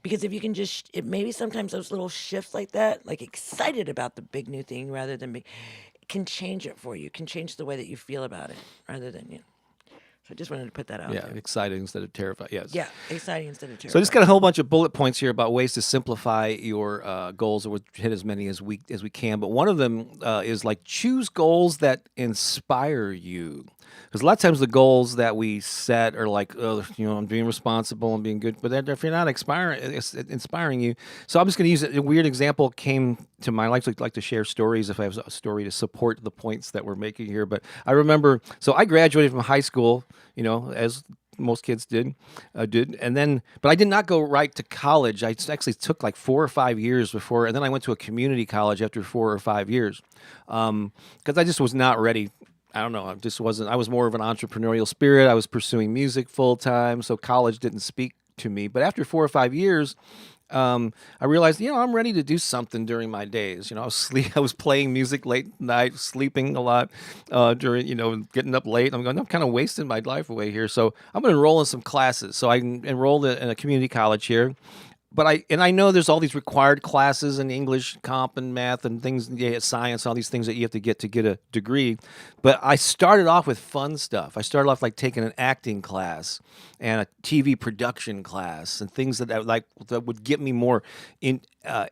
Because if you can just, maybe sometimes those little shifts like that, like excited about the big new thing rather than big, can change it for you, can change the way that you feel about it rather than, So I just wanted to put that out Yeah, there. excited instead of terrified. Yes. Yeah, exciting instead of terrified. So I just got a whole bunch of bullet points here about ways to simplify your goals, or we'll hit as many as we can. But one of them is like choose goals that inspire you. Because a lot of times the goals that we set are like, I'm being responsible and being good, but if you're not inspiring you. So I'm just going to use a weird example came to mind. I like to share stories if I have a story to support the points that we're making here. But I remember, so I graduated from high school, as most kids did, and then, but I did not go right to college. I actually took like 4 or 5 years before, and then I went to a community college after 4 or 5 years, because I just was not ready. I don't know. I just wasn't. I was more of an entrepreneurial spirit. I was pursuing music full time, so college didn't speak to me. But after 4 or 5 years, I realized, I'm ready to do something during my days. I was playing music late at night, sleeping a lot during, getting up late. I'm kind of wasting my life away here. So I'm going to enroll in some classes. So I enrolled in a community college here. But I know there's all these required classes in English, comp, and math, and things, science, all these things that you have to get a degree. But I started off with fun stuff. I started off like taking an acting class and a TV production class and things that would get me more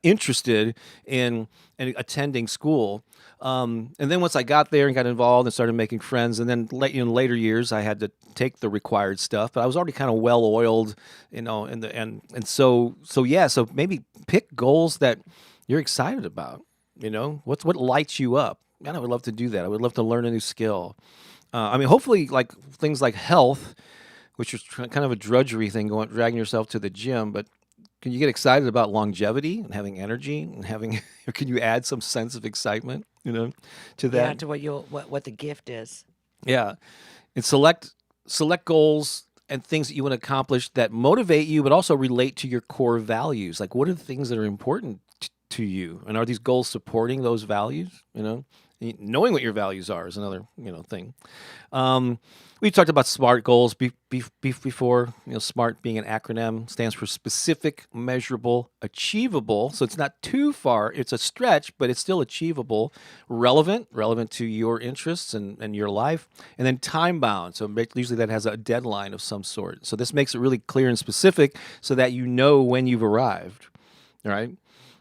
interested in attending school. And then once I got there and got involved and started making friends, and then in later years I had to take the required stuff, but I was already kind of well oiled, so maybe pick goals that you're excited about. What lights you up. Man, I would love to do that. I would love to learn a new skill. Hopefully, like things like health, which is kind of a drudgery thing, dragging yourself to the gym, but. Can you get excited about longevity and having energy and can you add some sense of excitement, to that? Yeah, to what the gift is. Yeah. And select goals and things that you want to accomplish that motivate you, but also relate to your core values. Like, what are the things that are important to you, and are these goals supporting those values? Knowing what your values are is another thing. Um, we talked about SMART goals before. SMART being an acronym stands for specific, measurable, achievable. So it's not too far. It's a stretch, but it's still achievable. Relevant to your interests and your life, and then time bound. So usually that has a deadline of some sort. So this makes it really clear and specific, so that you know when you've arrived. All right.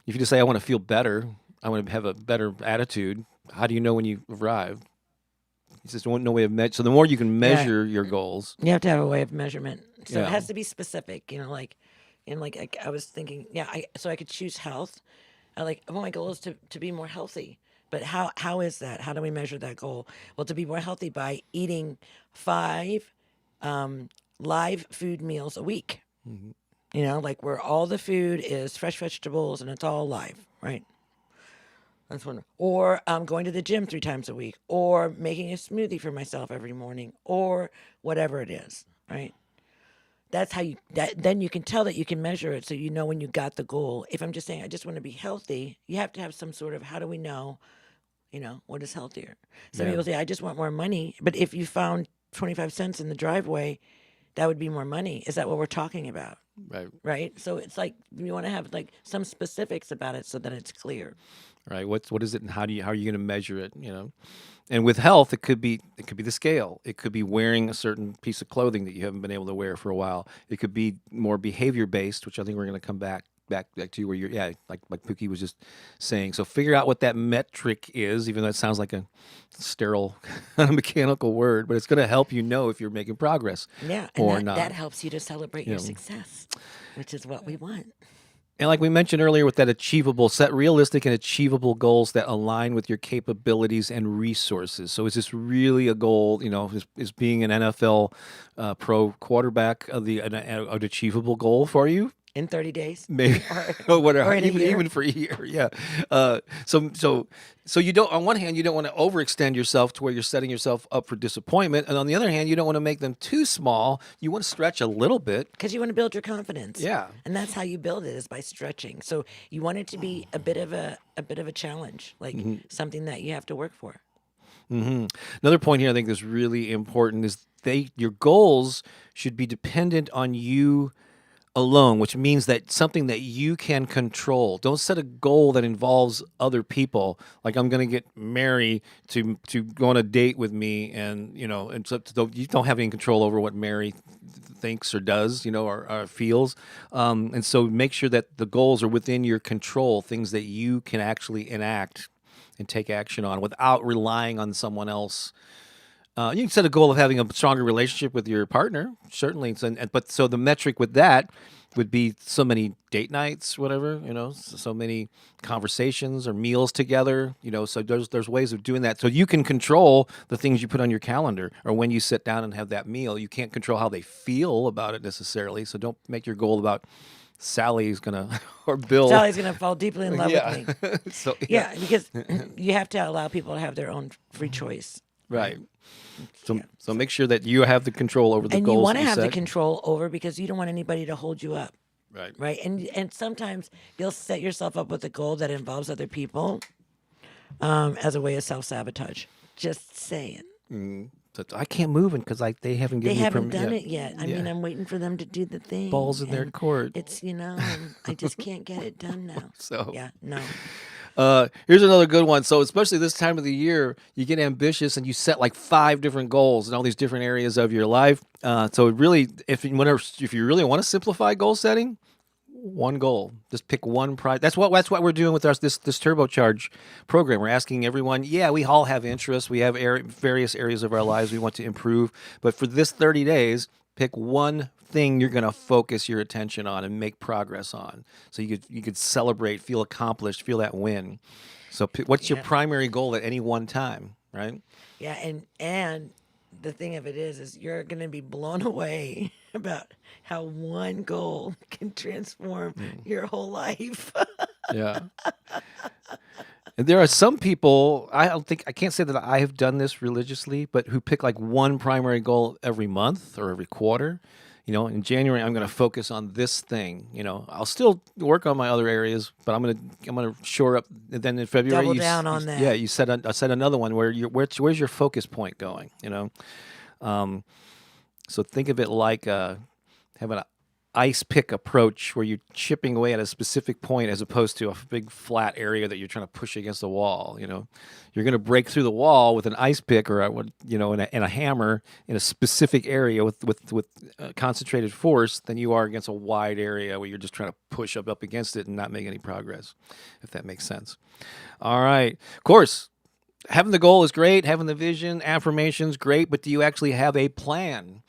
If you just say, "I want to feel better. I want to have a better attitude." How do you know when you've arrived? It's just no way of measure. So the more you can measure your goals, You have to have a way of measurement. So Yeah. it has to be specific, I was thinking, so I could choose health. My goal is to be more healthy. But how is that? How do we measure that goal? Well, to be more healthy by eating 5 live food meals a week. Where all the food is fresh vegetables and it's all live, right? That's one. Or going to the gym 3 times a week, or making a smoothie for myself every morning, or whatever it is, right? That's how then you can tell that you can measure it, so you know when you got the goal. If I'm just saying I just want to be healthy, you have to have some sort of, how do we know, what is healthier? Some Yeah. people say I just want more money, but if you found 25 cents in the driveway, that would be more money. Is that what we're talking about? Right. Right? So it's like you want to have some specifics about it so that it's clear. Right. What is it, and how are you going to measure it? And with health, it could be the scale. It could be wearing a certain piece of clothing that you haven't been able to wear for a while. It could be more behavior based, which I think we're going to come back to, where you're like Pooki was just saying. So figure out what that metric is, even though it sounds like a sterile mechanical word, but it's going to help you know if you're making progress Yeah, or and not. that helps you to celebrate your success, which is what we want. And like we mentioned earlier, with that set realistic and achievable goals that align with your capabilities and resources. So is this really a goal, is being an NFL pro quarterback an achievable goal for you? In 30 days? Maybe, or whatever, or in a year? even for a year, yeah. So you don't. On one hand, you don't want to overextend yourself to where you're setting yourself up for disappointment, and on the other hand, you don't want to make them too small. You want to stretch a little bit. Because you want to build your confidence. Yeah. And that's how you build it, is by stretching. So you want it to be a bit of a challenge, like something that you have to work for. Another point here I think is really important is your goals should be dependent on you alone, which means that something that you can control. Don't set a goal that involves other people. Like, I'm going to get Mary to go on a date with me, and so you don't have any control over what Mary thinks or does, or feels. And so make sure that the goals are within your control, things that you can actually enact and take action on without relying on someone else. You can set a goal of having a stronger relationship with your partner, certainly. But so the metric with that would be so many date nights, whatever, so many conversations or meals together, so there's ways of doing that. So you can control the things you put on your calendar, or when you sit down and have that meal. You can't control how they feel about it necessarily. So don't make your goal about Sally's gonna or Bill. Sally's gonna fall deeply in love with me. So Yeah, because you have to allow people to have their own free choice. right. So make sure that you have the control over the And goals. you want that to have the set. control over, because you don't want anybody to hold you up. Right. Right. And sometimes you'll set yourself up with a goal that involves other people as a way of self-sabotage. Just saying. So I can't move it because they haven't They given me haven't done yet. it yet. I mean, I'm waiting for them to do the thing. Balls in their and court. It's, I just can't get it done now. So Yeah, no. here's another good one. So especially this time of the year, you get ambitious and you set like 5 different goals in all these different areas of your life. So really, if you really want to simplify goal setting, one goal. Just pick one prize. That's what we're doing with this turbocharge program. We're asking everyone. Yeah, we all have interests. We have various areas of our lives we want to improve. But for this 30 days, pick one thing you're going to focus your attention on and make progress on. So you could celebrate, feel accomplished, feel that win. So what's your primary goal at any one time, right? Yeah, and the thing of it is you're going to be blown away about how one goal can transform your whole life. Yeah. And there are some people, I can't say that I have done this religiously, but who pick like one primary goal every month or every quarter. In January I'm going to focus on this thing. I'll still work on my other areas, but I'm gonna shore up. And then in February, Double down on yeah, that. you said I said another one where where's your focus point going? So think of it like having an ice pick approach where you're chipping away at a specific point as opposed to a big flat area that you're trying to push against the wall. You're going to break through the wall with an ice pick or and a hammer in a specific area with concentrated force than you are against a wide area where you're just trying to push up against it and not make any progress, if that makes sense. All right. Of course, having the goal is great. Having the vision, affirmations, great. But do you actually have a plan?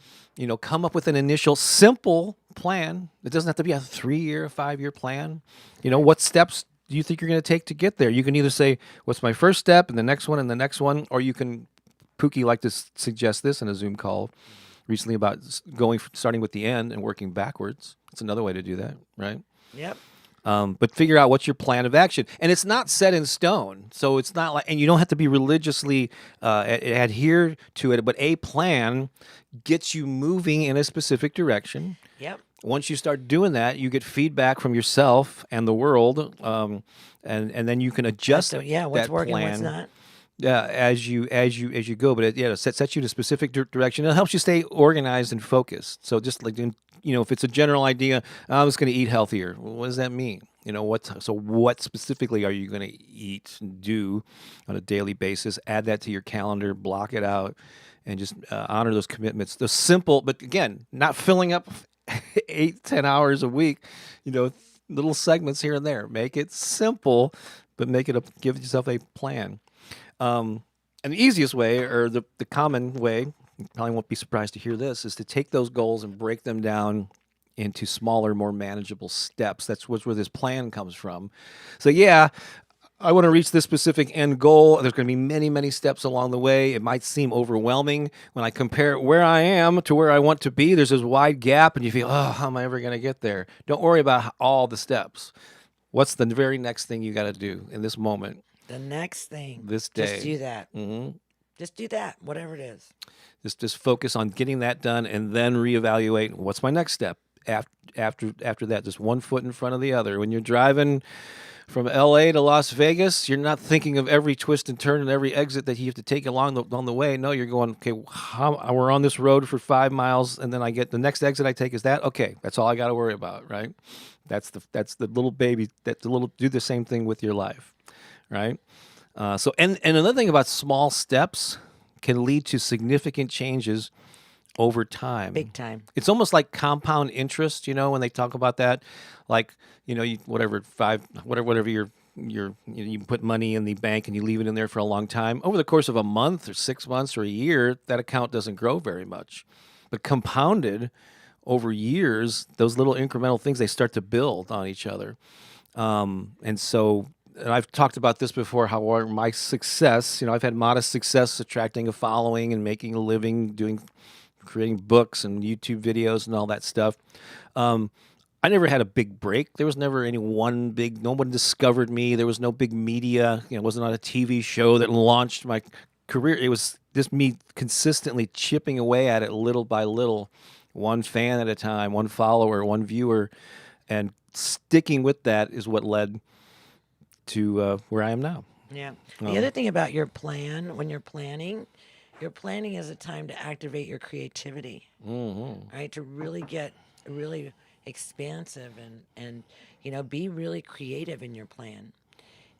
Come up with an initial simple plan. It doesn't have to be a 3-year, 5-year plan. What steps do you think you're going to take to get there? You can either say, what's my first step, and the next one, and the next one, or you can, Pooki liked to suggest this in a Zoom call recently about starting with the end and working backwards. It's another way to do that, right? Yep. But figure out what's your plan of action, and it's not set in stone. So it's not like, and you don't have to be religiously adhere to it. But a plan gets you moving in a specific direction. Yep. Once you start doing that, you get feedback from yourself and the world, and then you can adjust. So yeah, what's that working, plan, what's not. Yeah, as you go, but it sets you in a specific direction. It helps you stay organized and focused. So just like if it's a general idea, I'm just going to eat healthier. Well, what does that mean? What specifically are you going to eat and do on a daily basis? Add that to your calendar, block it out, and just honor those commitments. Those simple, but again, not filling up 8-10 hours a week. Little segments here and there. Make it simple, but give yourself a plan. And the easiest way, or the common way, you probably won't be surprised to hear this, is to take those goals and break them down into smaller, more manageable steps. That's where this plan comes from. So yeah, I want to reach this specific end goal. There's going to be many, many steps along the way. It might seem overwhelming when I compare where I am to where I want to be. There's this wide gap, and you feel, oh, how am I ever going to get there? Don't worry about all the steps. What's the very next thing you got to do in this moment? The next thing. This day. Just do that. Mm-hmm. Just do that, whatever it is. Just focus on getting that done, and then reevaluate what's my next step after that. Just one foot in front of the other. When you're driving from L.A. to Las Vegas, you're not thinking of every twist and turn and every exit that you have to take along the way. No, you're going, okay, we're on this road for 5 miles, and then I get the next exit I take is that. Okay, that's all I got to worry about, right? That's the little baby. Do the same thing with your life, right? So another thing about small steps can lead to significant changes over time. Big time. It's almost like compound interest, when they talk about that, like, whatever you put money in the bank and you leave it in there for a long time. Over the course of a month or 6 months or a year, that account doesn't grow very much. But compounded over years, those little incremental things, they start to build on each other. And I've talked about this before, how my success, I've had modest success attracting a following and making a living, creating books and YouTube videos and all that stuff. I never had a big break. There was never no one discovered me. There was no big media. It wasn't on a TV show that launched my career. It was just me consistently chipping away at it little by little, one fan at a time, one follower, one viewer, and sticking with that is what led to where I am now. Yeah. The other thing about your plan, when you're planning is a time to activate your creativity, right? To really get really expansive and be really creative in your plan.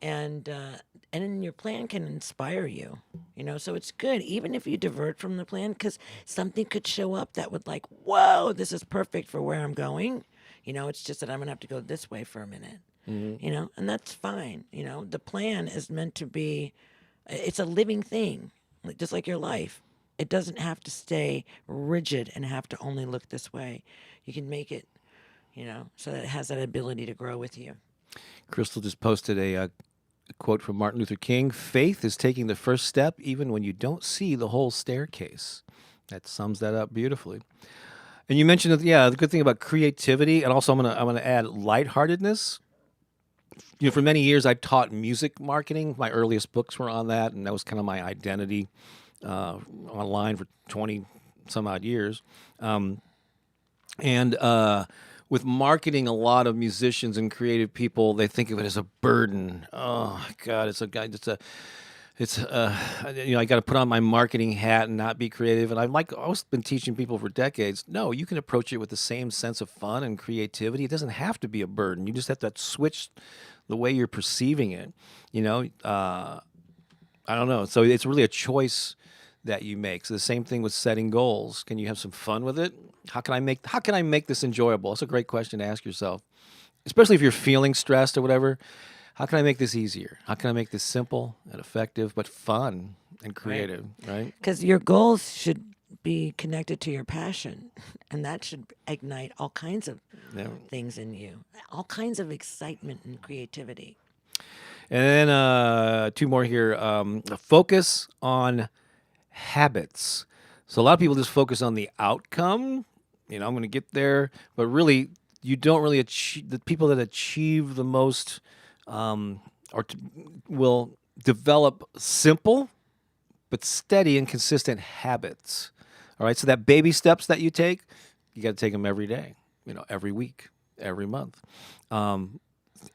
And then your plan can inspire you, so it's good, even if you divert from the plan, because something could show up that would like, whoa, this is perfect for where I'm going. It's just that I'm going to have to go this way for a minute. And that's fine. The plan is meant to be, it's a living thing, just like your life. It doesn't have to stay rigid and have to only look this way. You can make it, so that it has that ability to grow with you. Crystal just posted a quote from Martin Luther King: "Faith is taking the first step even when you don't see the whole staircase." That sums that up beautifully. And you mentioned, the good thing about creativity, and also I'm gonna add lightheartedness. For many years I taught music marketing. My earliest books were on that, and that was kind of my identity online for 20 some odd years. And with marketing, a lot of musicians and creative people, they think of it as a burden. Oh God, it's a guy. It's I got to put on my marketing hat and not be creative. And I've always been teaching people for decades. No, you can approach it with the same sense of fun and creativity. It doesn't have to be a burden. You just have to switch the way you're perceiving it. You know, I don't know. So it's really a choice that you make. So the same thing with setting goals. Can you have some fun with it? How can I make this enjoyable? That's a great question to ask yourself. Especially if you're feeling stressed or whatever. How can I make this easier? How can I make this simple and effective but fun and creative, right? Because your goals should be connected to your passion, and that should ignite all kinds of Yeah. things in you, all kinds of excitement and creativity. And then two more here. Focus on habits. So a lot of people just focus on the outcome. I'm going to get there, but really, you don't really achieve. The people that achieve the most, will develop simple but steady and consistent habits. All right. So that baby steps that you take, you got to take them every day. Every week, every month.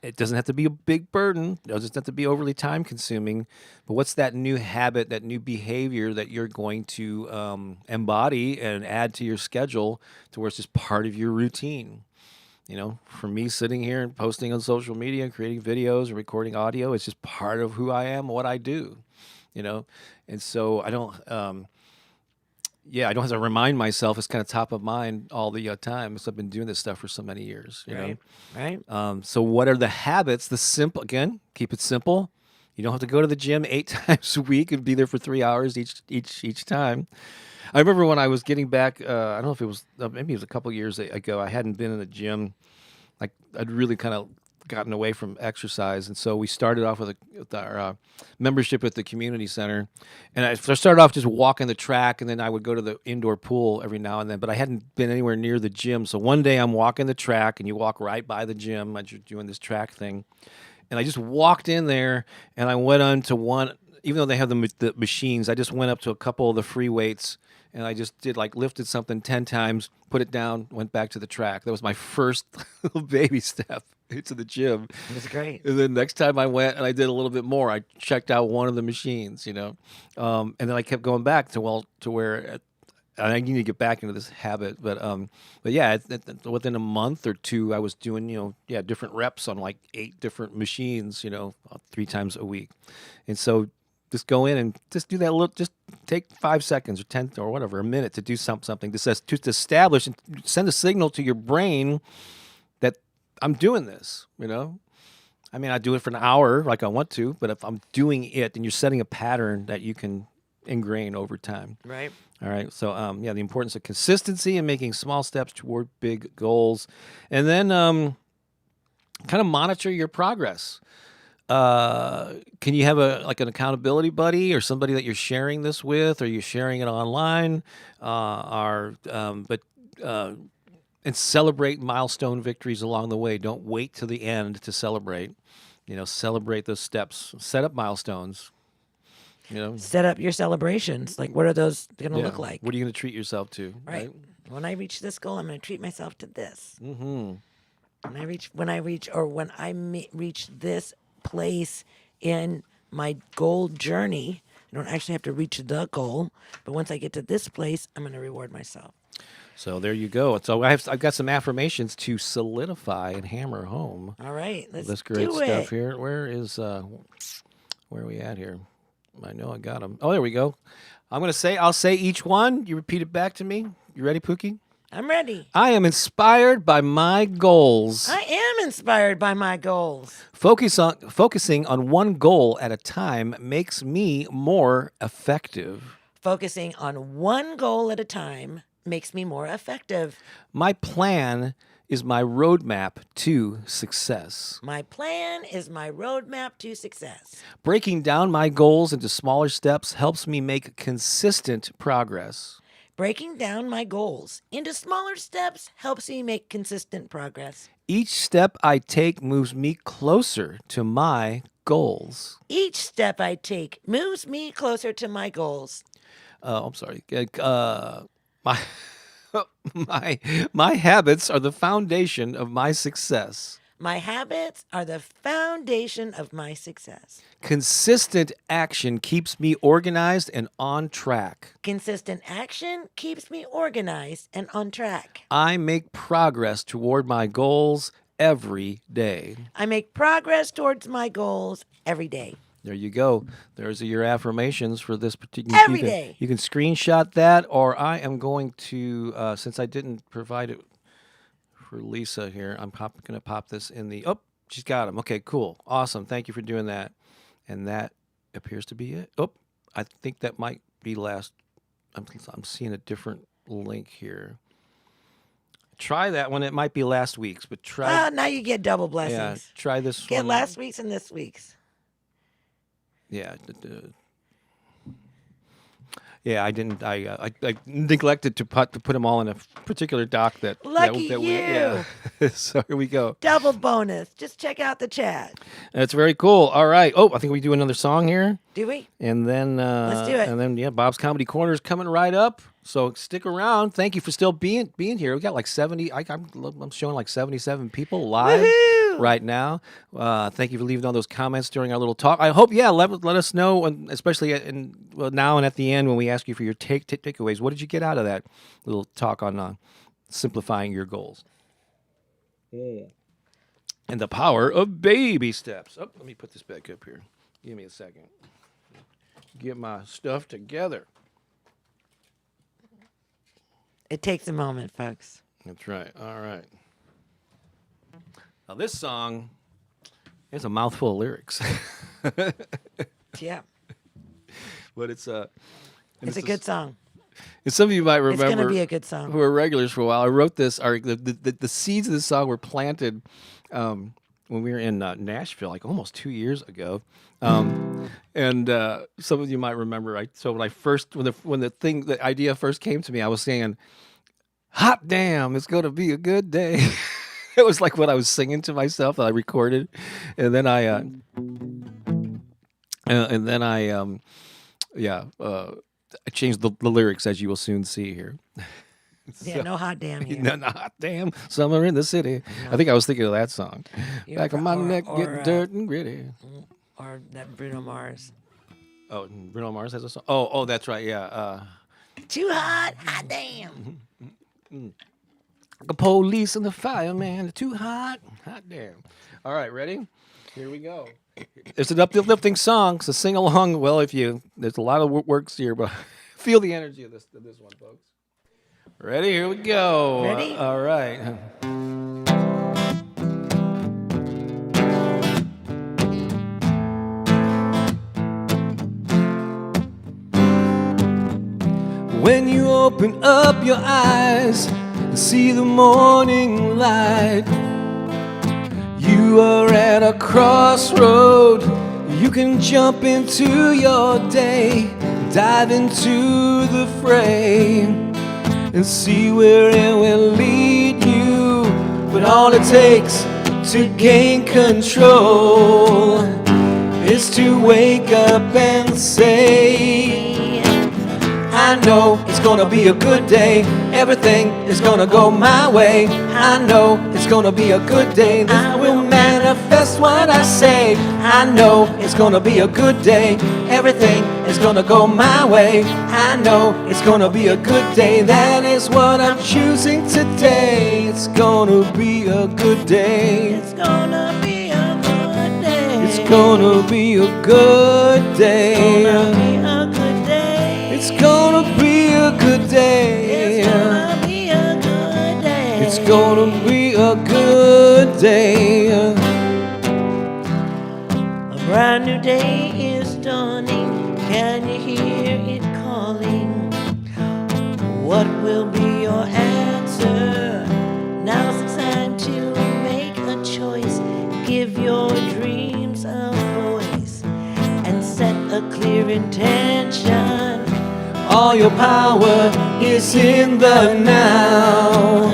It doesn't have to be a big burden. It doesn't have to be overly time consuming. But what's that new habit, that new behavior that you're going to embody and add to your schedule to where it's just part of your routine? For me, sitting here and posting on social media and creating videos and recording audio, it's just part of who I am, what I do. And so I don't have to remind myself. It's kind of top of mind all the time because I've been doing this stuff for so many years. Right. So what are the habits? The simple, again, keep it simple. You don't have to go to the gym 8 times a week and be there for 3 hours each time. I remember when I was getting back. I don't know if it was maybe it was a couple years ago. I hadn't been in the gym. Like I'd really kind of gotten away from exercise, and so we started off with our membership at the community center. And I started off just walking the track, and then I would go to the indoor pool every now and then. But I hadn't been anywhere near the gym. So one day I'm walking the track, and you walk right by the gym as you're doing this track thing. And I just walked in there, and I went on to one. Even though they have the machines, I just went up to a couple of the free weights, and I just lifted something 10 times, put it down, went back to the track. That was my first little baby step into the gym. It was great. And then next time I went and I did a little bit more, I checked out one of the machines, and then I kept going back to where I need to get back into this habit. But yeah, within a month or two, I was doing, different reps on 8 different machines, 3 times a week. And so just go in and just do that just take 5 seconds or 10 or whatever, a minute to do something to establish and send a signal to your brain that I'm doing this, I mean, I do it for an hour like I want to, but if I'm doing it, then you're setting a pattern that you can ingrain over time. Right. All right. So, the importance of consistency and making small steps toward big goals. And then kind of monitor your progress. Can you have an accountability buddy or somebody that you're sharing this with? Or you're sharing it online? And celebrate milestone victories along the way. Don't wait till the end to celebrate. Celebrate those steps. Set up milestones. Set up your celebrations. Like, what are those going to look like? What are you going to treat yourself to? Right. When I reach this goal, I'm going to treat myself to this. Mm-hmm. When I reach this place in my goal journey, I don't actually have to reach the goal, but once I get to this place, I'm going to reward myself. So there you go. So I've got some affirmations to solidify and hammer home. All right, let's this great do stuff it. here. Where are we at here? I know I got them. Oh, there we go. I'll say each one. You repeat it back to me. You ready, Pooki? I'm ready. I am inspired by my goals. I am inspired by my goals. Focusing on one goal at a time makes me more effective. Focusing on one goal at a time makes me more effective. My plan is my roadmap to success. My plan is my roadmap to success. Breaking down my goals into smaller steps helps me make consistent progress. Breaking down my goals into smaller steps helps me make consistent progress. Each step I take moves me closer to my goals. Each step I take moves me closer to my goals. I'm sorry. my habits are the foundation of my success. My habits are the foundation of my success. Consistent action keeps me organized and on track. Consistent action keeps me organized and on track. I make progress toward my goals every day. I make progress towards my goals every day. There you go. There's your affirmations for this particular. Every day. You can screenshot that, or I am going to, since I didn't provide it for Lisa here, I'm going to pop this in the. Oh, she's got them. Okay, cool, awesome. Thank you for doing that. And that appears to be it. Oh, I think that might be last. I'm seeing a different link here. Try that one. It might be last week's, but try. Now you get double blessings. Yeah, try this Get one. last week's and this week's. Yeah. Yeah, I didn't. I neglected to put them all in a particular doc that. Lucky that you. Yeah. So here we go. Double bonus. Just check out the chat. That's very cool. All right. Oh, I think we do another song here, Do we? and then Let's do it. And then Bob's Comedy Corner is coming right up. So stick around. Thank you for still being here. We got like 70. I'm showing like 77 people live. Woohoo! Right now. Thank you for leaving all those comments during our little talk. I hope, let us know, and especially now and at the end when we ask you for your takeaways. What did you get out of that little talk on simplifying your goals? And the power of baby steps. Oh, let me put this back up here. Give me a second. Get my stuff together. It takes a moment, folks. That's right. All right. Now this song is a mouthful of lyrics. Yeah. But it's a good song. And some of you might It's remember going to be a good song. who are regulars for a while. I wrote this. The seeds of this song were planted when we were in Nashville, like almost 2 years ago. And some of you might remember. So when the idea first came to me, I was saying, "Hot damn, it's going to be a good day." It was like what I was singing to myself that I recorded, and then I changed the lyrics, as you will soon see here. Yeah, no hot damn here. No, hot damn, summer in the city. I think I was thinking of that song. Back of my neck, get dirt and gritty. Or that Bruno Mars. Oh, Bruno Mars has a song. Oh, that's right. Yeah. Too hot, hot damn. The police and the fireman, they're too hot. Hot damn. All right, ready? Here we go. It's an uplifting song, so sing along. Well, there's a lot of works here, but feel the energy of this one, folks. Ready? Here we go. Ready? All right. When you open up your eyes and see the morning light, you are at a crossroad. You can jump into your day, dive into the fray, and see where it will lead you. But all it takes to gain control is to wake up and say, I know it's gonna be a good day. Everything is gonna go my way. I know it's gonna be a good day. I will manifest what I say. I know it's gonna be a good day. Everything is gonna go my way. I know it's gonna be a good day. That is what I'm choosing today. It's gonna be a good day. It's gonna be a good day. It's gonna be a good day. It's gonna be a good day. It's gonna be a good day. It's gonna be a good day. It's gonna be a good day. A brand new day is dawning. Can you hear it calling? What will be your answer? Now's the time to make a choice. Give your dreams a voice and set a clear intention. All your power is in the now,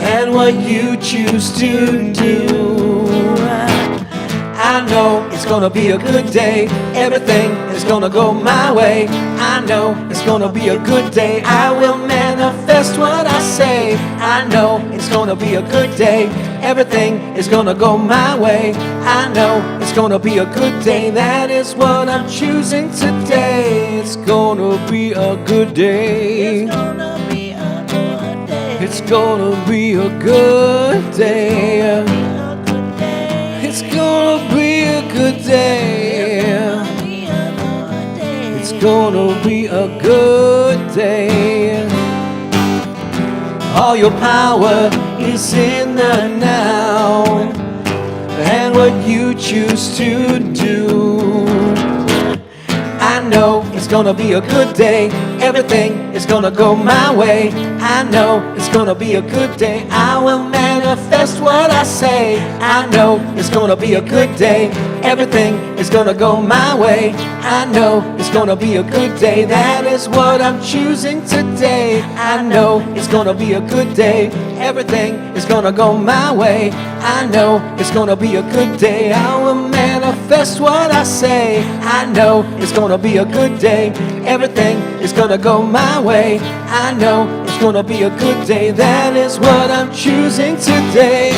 and what you choose to do. I I know it's gonna be a good day. Everything is gonna go my way. I know it's gonna be a good day. I will manifest what I say. I know it's gonna be a good day. Everything is gonna go my way. I know it's gonna be a good day. That is what I'm choosing today. It's gonna be a good day. It's gonna be a good day. It's gonna be a good day. It's gonna be a good day. It's gonna be a good day. All your power is in the now, and what you choose to do. I know it's gonna be a good day. Everything is gonna go my way. I know it's gonna be a good day. I will manifest what I say. I know it's gonna be a good day. Everything is gonna go my way. I know it's gonna be a good day. That is what I'm choosing today. I know it's gonna be a good day. Everything is gonna go my way. I know it's gonna be a good day. I will manifest what I say. I know it's gonna be a good day. Everything is gonna go my way. I know it's gonna be a good day. That is what I'm choosing today.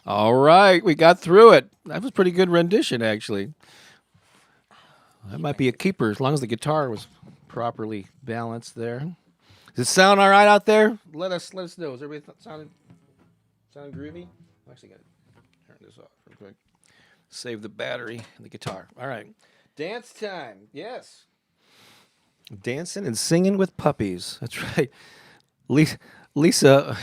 All right, we got through it. That was a pretty good rendition, actually. That might be a keeper as long as the guitar was properly balanced there. Does it sound all right out there? Let us know. Is everybody sounding groovy? I'm actually got to turn this off real quick. Save the battery and the guitar. All right. Dance time. Yes. Dancing and singing with puppies. That's right. Lisa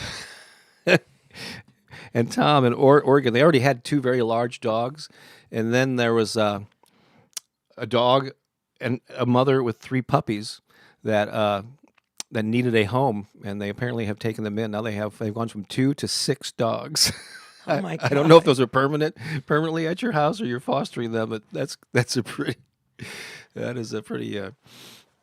and Tom in Oregon, they already had 2 very large dogs. And then there was a dog and a mother with 3 puppies that needed a home, and they apparently have taken them in. Now they've gone from 2 to 6 dogs. Oh my God. I don't know if those are permanently at your house or you're fostering them, but that is a pretty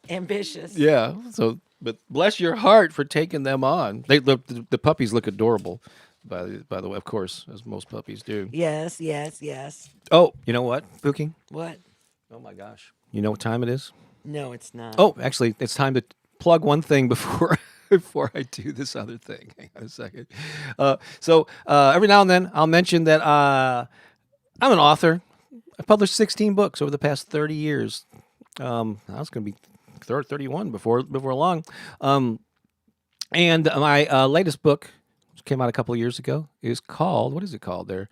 Ambitious. yeah. So, but bless your heart for taking them on. The puppies look adorable, by the way, of course, as most puppies do. Yes. Oh, you know what, Pooki? What? Oh my gosh. You know what time it is? No, it's not. Oh, actually, it's time to plug one thing before I do this other thing. Hang on a second. So every now and then, I'll mention that I'm an author. I published 16 books over the past 30 years. I was going to be 31 before long. And my latest book, which came out a couple of years ago, is called, what is it called there?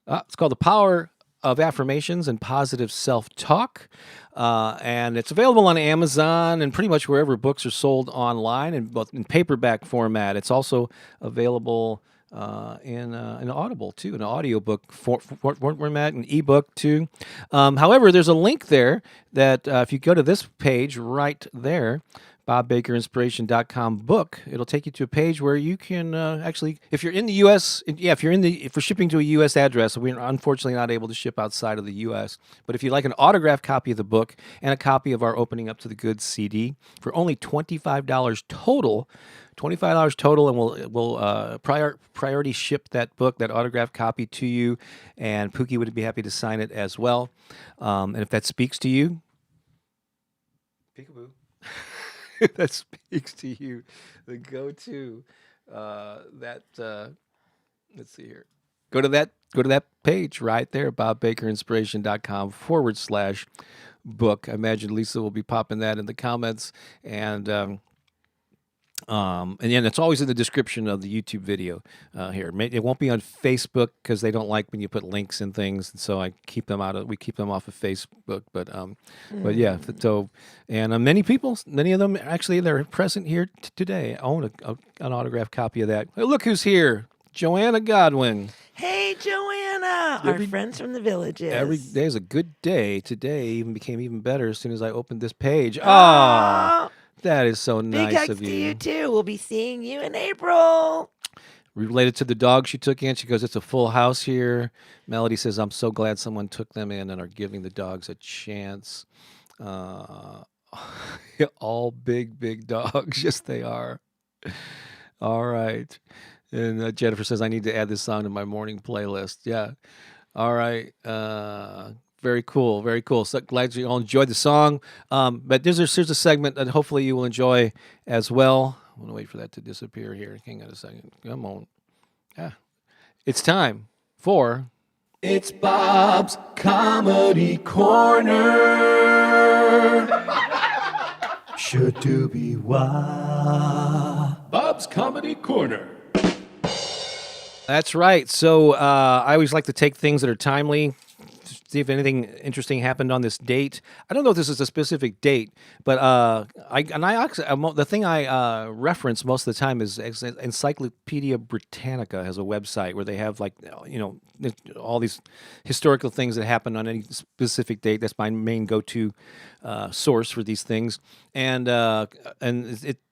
It's called The Power of Affirmations and Positive Self-Talk. And it's available on Amazon and pretty much wherever books are sold online, and both in paperback format. It's also available in Audible too, an audiobook format, an ebook too. However, there's a link there that if you go to this page right there, bobbakerinspiration.com book, it'll take you to a page where you can actually, if you're in the U.S., if we're shipping to a U.S. address, we're unfortunately not able to ship outside of the U.S., but if you'd like an autographed copy of the book and a copy of our Opening Up to the Good CD for only $25 total, and we'll priority ship that book, that autographed copy to you, and Pooki would be happy to sign it as well. And if that speaks to you, peekaboo. If that speaks to you, the go-to let's see here. Go to that page right there, bobbakerinspiration.com/book. I imagine Lisa will be popping that in the comments, and yeah, it's always in the description of the YouTube video here. It won't be on Facebook because they don't like when you put links and things, and so we keep them off of Facebook. But yeah. So, and many of them actually, they're present here today. I own an autographed copy of that. Hey, look who's here, Joanna Godwin. Hey, Joanna, our friends from the villages. Every day is a good day. Today even became even better as soon as I opened this page. That is so nice Big hugs of you. to you too. We'll be seeing you in April. Related to the dog she took in, she goes, "It's a full house here." Melody says, "I'm so glad someone took them in and are giving the dogs a chance." All big, big dogs. Yes, they are. All right. And Jennifer says, I need to add this song to my morning playlist. Yeah. All right. Very cool. Very cool. So glad you all enjoyed the song. But here's a segment that hopefully you will enjoy as well. I'm going to wait for that to disappear here. Hang on a second. Come on. Yeah. It's time for It's Bob's Comedy Corner. Should do be why. Bob's Comedy Corner. That's right. So I always like to take things that are timely, see if anything interesting happened on this date. I don't know if this is a specific date, but the thing I reference most of the time is Encyclopedia Britannica has a website where they have all these historical things that happen on any specific date. That's my main go-to source for these things, and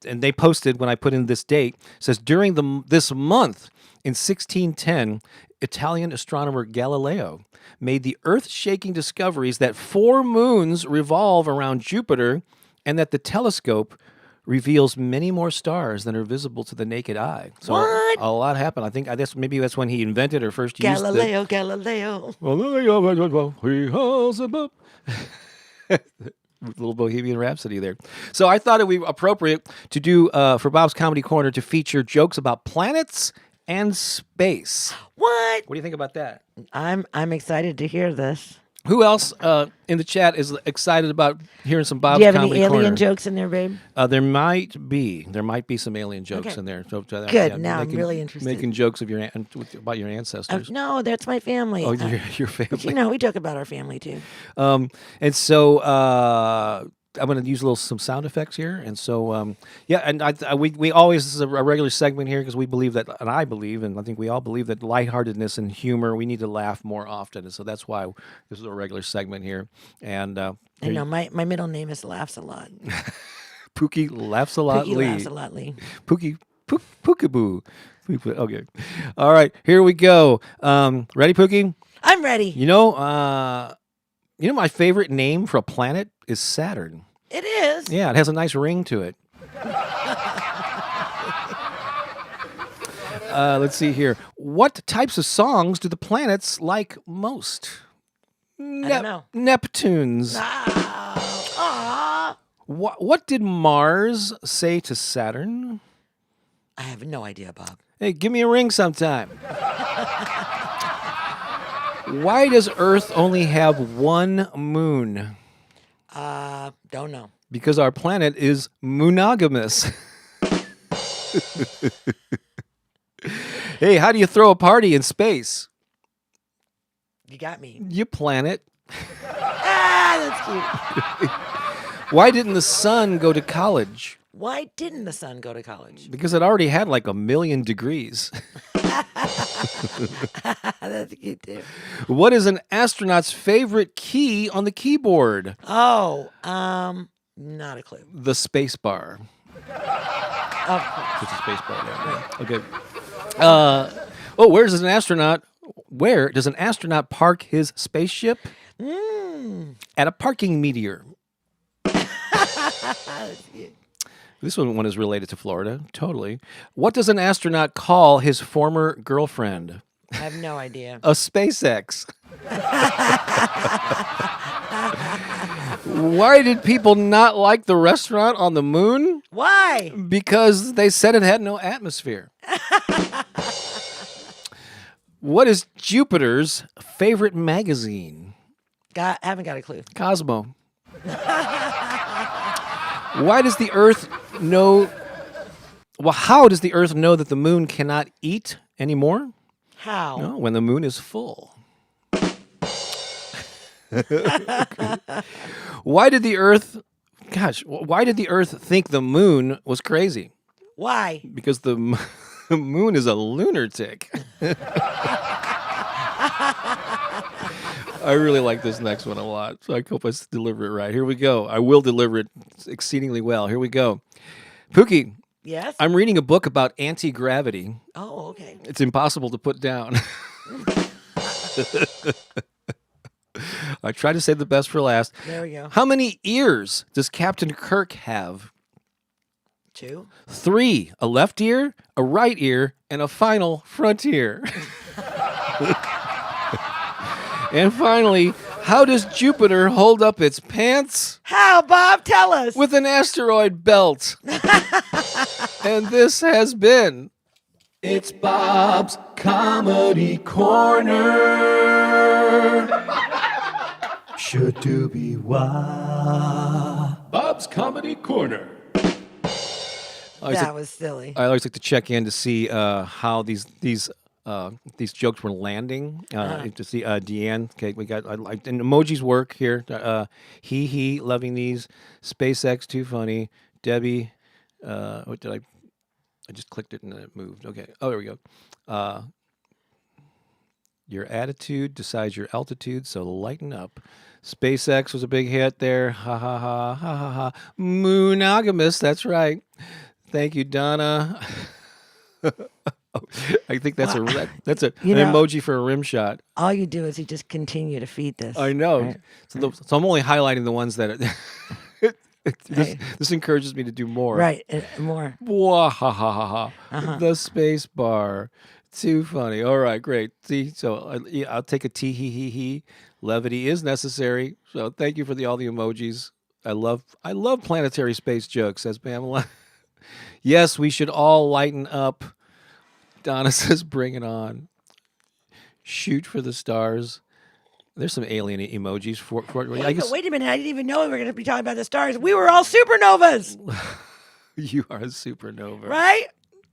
they posted when I put in this date, it says during this month in 1610, Italian astronomer Galileo made the earth-shaking discoveries that 4 moons revolve around Jupiter and that the telescope reveals many more stars than are visible to the naked eye. So What? a lot happened. I guess maybe that's when he invented or first used Galileo. he has a book. Little Bohemian Rhapsody there. So I thought it would be appropriate to do, for Bob's Comedy Corner, to feature jokes about planets and space. What? What do you think about that? I'm excited to hear this. Who else in the chat is excited about hearing some Bob's Do you have Comedy any alien Corner? jokes in there, babe? There might be some alien jokes Okay. in there. So, Good. Now I'm really interested. Making jokes of about your ancestors. No, that's my family. Oh, your But family. we talk about our family too. And so I'm going to use some sound effects here. And so, and we always, this is a regular segment here because we believe that, and I believe, and I think we all believe that lightheartedness and humor, we need to laugh more often. And so that's why this is a regular segment here. And I know my middle name is Laughs a Lot. Pooki laughs a lot. Pookie Lee. laughs a lot, Lee. Pookaboo. Okay. All right, here we go. Ready, Pookie? I'm ready. You know my favorite name for a planet is Saturn. It is. Yeah, it has a nice ring to it. Let's see here. What types of songs do the planets like most? I don't know. Neptunes. Aw. What did Mars say to Saturn? I have no idea, Bob. Hey, give me a ring sometime. Why does Earth only have one moon? Don't know. Because our planet is monogamous. Hey, how do you throw a party in space? You got me. You plan it. That's cute. Why didn't the sun go to college? Why didn't the sun go to college? Because it already had like 1,000,000 degrees. That's cute too. What is an astronaut's favorite key on the keyboard? Oh, not a clue. The space bar. Of course. Just a space bar there. Okay. Where does an astronaut park his spaceship? At a parking meteor. This one is related to Florida, totally. What does an astronaut call his former girlfriend? I have no idea. A SpaceX. Why did people not like the restaurant on the moon? Why? Because they said it had no atmosphere. What is Jupiter's favorite magazine? Haven't got a clue. Cosmo. Why does the Earth know? Well, how does the Earth know that the moon cannot eat anymore? How? No, when the moon is full. Why did the Earth think the moon was crazy? Why? Because the moon is a lunatic. I really like this next one a lot, so I hope I deliver it right. Here we go. I will deliver it exceedingly well. Here we go. Pookie, Yes? I'm reading a book about anti-gravity. Oh, okay. It's impossible to put down. I try to save the best for last. There we go. How many ears does Captain Kirk have? 2. 3, a left ear, a right ear, and a final front ear. And finally, how does Jupiter hold up its pants? How, Bob? Tell us. With an asteroid belt. And this has been It's Bob's Comedy Corner. Should do be why. Bob's Comedy Corner. That was silly. I always like to check in to see how these jokes were landing. To see Deanne. Okay, we got and emojis work here. He loving these. SpaceX too funny. Debbie. What did I just clicked it and then it moved. Okay. Oh, there we go. Your attitude decides your altitude, so lighten up. SpaceX was a big hit there. Ha ha ha ha ha ha. Monogamous. That's right. Thank you, Donna. I think that's an emoji for a rim shot. All you do is you just continue to feed this. I know. Right? So I'm only highlighting the ones that this encourages me to do more. Right, more. Wah, ha ha ha ha. The space bar. Too funny. All right, great. See, so I'll take a T he he. Levity is necessary. So thank you for all the emojis. I love planetary space jokes, says Pamela. Yes, we should all lighten up. Donna says, bring it on. Shoot for the stars. There's some alien emojis for I guess. Wait a minute. I didn't even know we were going to be talking about the stars. We were all supernovas. You are a supernova. Right?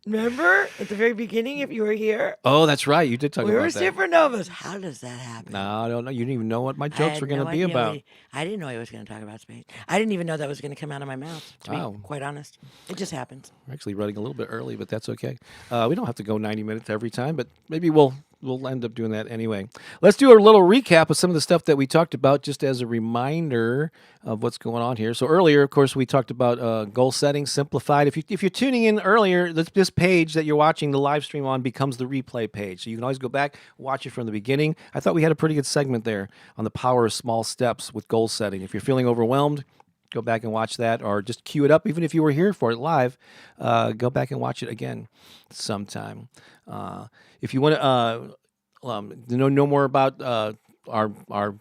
Remember at the very beginning, if you were here? Oh, that's right. You did talk about that. We were supernovas. How does that happen? No, I don't know. You didn't even know what my jokes were going to be about. I didn't know he was going to talk about space. I didn't even know that was going to come out of my mouth, to be quite honest. It just happens. We're actually running a little bit early, but that's okay. We don't have to go 90 minutes every time, but maybe we'll end up doing that anyway. Let's do a little recap of some of the stuff that we talked about just as a reminder of what's going on here. So earlier, of course, we talked about goal setting, simplified. If you're tuning in earlier, this page that you're watching the live stream on becomes the replay page. So you can always go back, watch it from the beginning. I thought we had a pretty good segment there on the power of small steps with goal setting. If you're feeling overwhelmed, go back and watch that, or just queue it up. Even if you were here for it live, go back and watch it again sometime. If you want to know more about our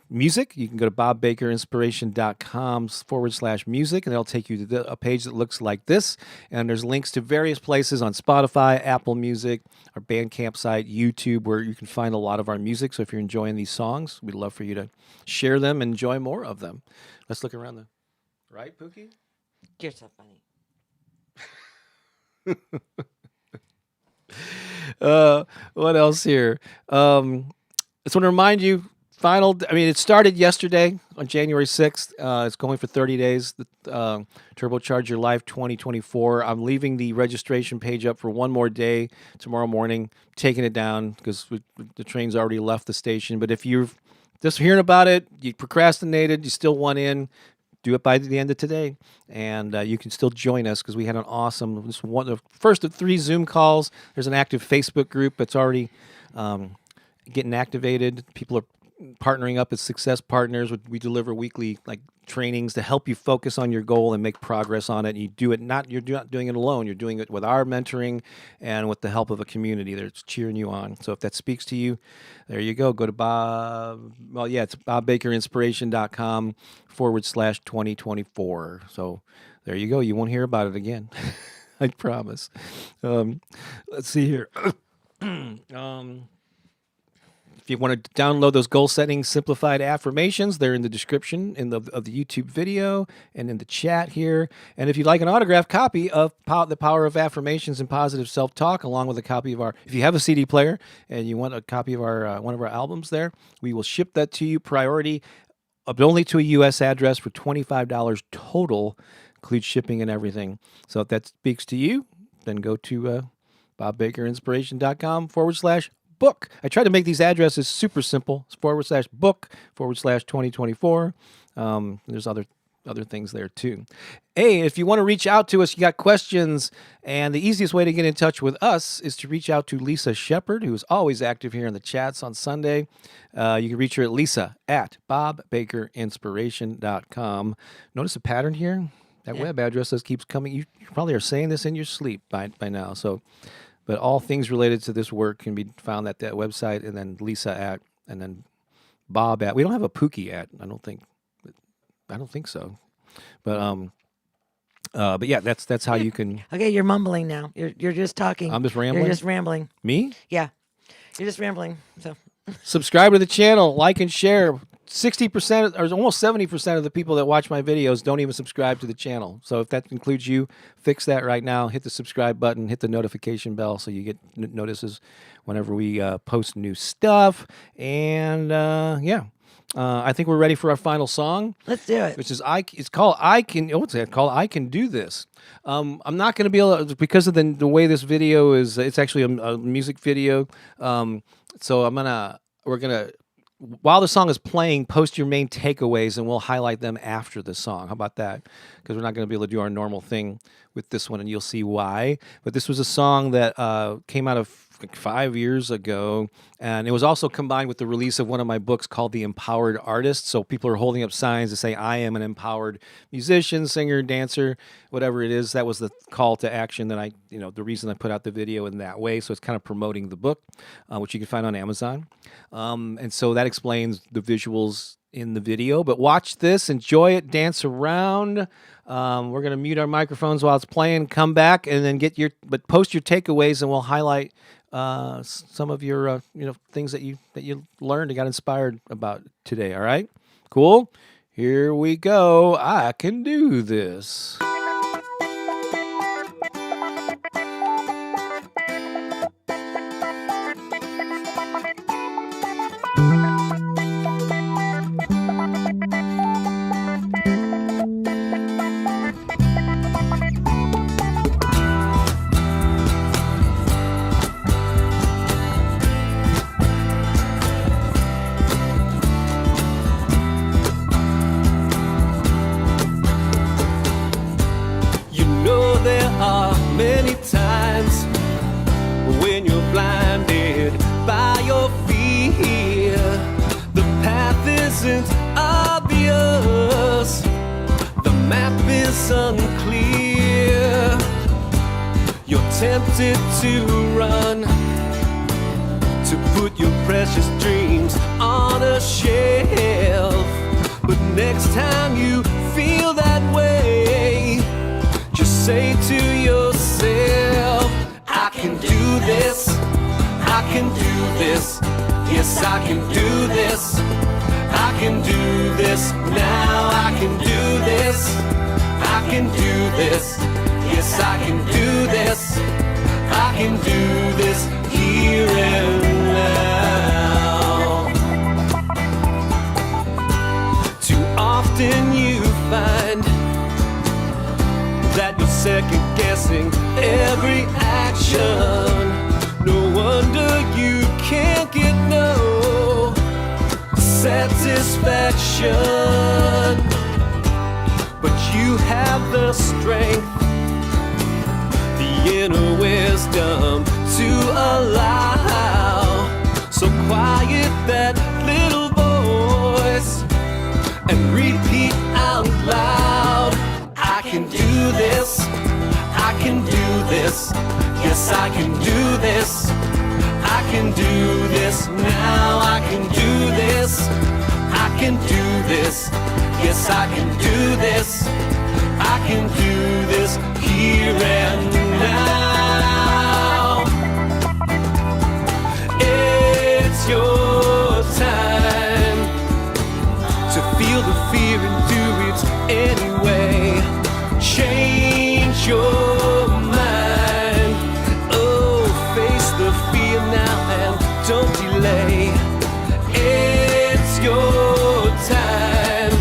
music, you can go to bobbakerinspiration.com/music, and it'll take you to a page that looks like this. And there's links to various places on Spotify, Apple Music, our Bandcamp site, YouTube, where you can find a lot of our music. So if you're enjoying these songs, we'd love for you to share them and enjoy more of them. Let's look around the... Right, Pooki? You're so funny. What else here? I just want to remind you, it started yesterday on January 6th. It's going for 30 days. The Turbocharge Your Life 2024. I'm leaving the registration page up for one more day tomorrow morning, taking it down because the train's already left the station. But if you're just hearing about it, you procrastinated, you still want in, do it by the end of today, and you can still join us because we had an awesome, the first of 3 Zoom calls. There's an active Facebook group that's already getting activated. People are partnering up as success partners. We deliver weekly trainings to help you focus on your goal and make progress on it. And you're not doing it alone. You're doing it with our mentoring and with the help of a community that's cheering you on. So if that speaks to you, there you go. Go to it's bobbakerinspiration.com/2024. So there you go. You won't hear about it again. I promise. Let's see here. If you want to download those goal setting simplified affirmations, they're in the description of the YouTube video and in the chat here. And if you'd like an autographed copy of The Power of Affirmations and Positive Self-Talk, along with a copy of if you have a CD player and you want a copy of one of our albums there, we will ship that to you priority, but only to a U.S. address for $25 total, includes shipping and everything. So if that speaks to you, then go to bobbakerinspiration.com/book. I try to make these addresses super simple. It's /book/2024. There's other other things there too. Hey, if you want to reach out to us, you got questions, and the easiest way to get in touch with us is to reach out to Lisa Shepard, who is always active here in the chats on Sunday. You can reach her at lisa@bobbakerinspiration.com. Notice a pattern here? That web address just keeps coming. You probably are saying this in your sleep by now. So, but all things related to this work can be found at that website, and then Lisa at, and then Bob at. We don't have a Pooki at. I don't think so. But yeah, that's how you can. Okay, you're mumbling now. You're just talking. I'm just rambling? You're just rambling. Me? Yeah, you're just rambling. So Subscribe to the channel, like and share. 60% or almost 70% of the people that watch my videos don't even subscribe to the channel. So if that includes you, fix that right now. Hit the subscribe button, hit the notification bell so you get notices whenever we post new stuff. And yeah, I think we're ready for our final song. let's do it. Which is it's called I Can. What's it called? I Can Do This. I'm not going to be able to, because of the way this video is. It's actually a music video. So we're gonna. While the song is playing, post your main takeaways, and we'll highlight them after the song. How about that? Because we're not going to be able to do our normal thing with this one, and you'll see why. But this was a song that came out of like 5 years ago, and it was also combined with the release of one of my books called The Empowered Artist. So people are holding up signs to say, I am an empowered musician, singer, dancer, whatever it is. That was the call to action that the reason I put out the video in that way. So it's kind of promoting the book, which you can find on Amazon. And so that explains the visuals in the video. But watch this, enjoy it, dance around. We're going to mute our microphones while it's playing, come back, and then post your takeaways, and we'll highlight some of your things that you learned and got inspired about today. All right, cool. Here we go. I can do this. Unclear, you're tempted to run, to put your precious dreams on a shelf. But next time you feel that way, just say to yourself, I can do this, I can do this, yes I can do this, I can do this, now I can do this, I can do this, yes I can do this, I can do this here and now. Too often you find that you're second guessing every action. No wonder you can't get no satisfaction. But you have the strength, the inner wisdom to allow. So quiet that little voice and repeat out loud, I can do this, I can do this, yes I can do this, I can do this, now I can do this, I can do this, yes I can do this, I can do this here and now. It's your time to feel the fear and do it anyway. Change your mind, oh face the fear now and don't delay. It's your time,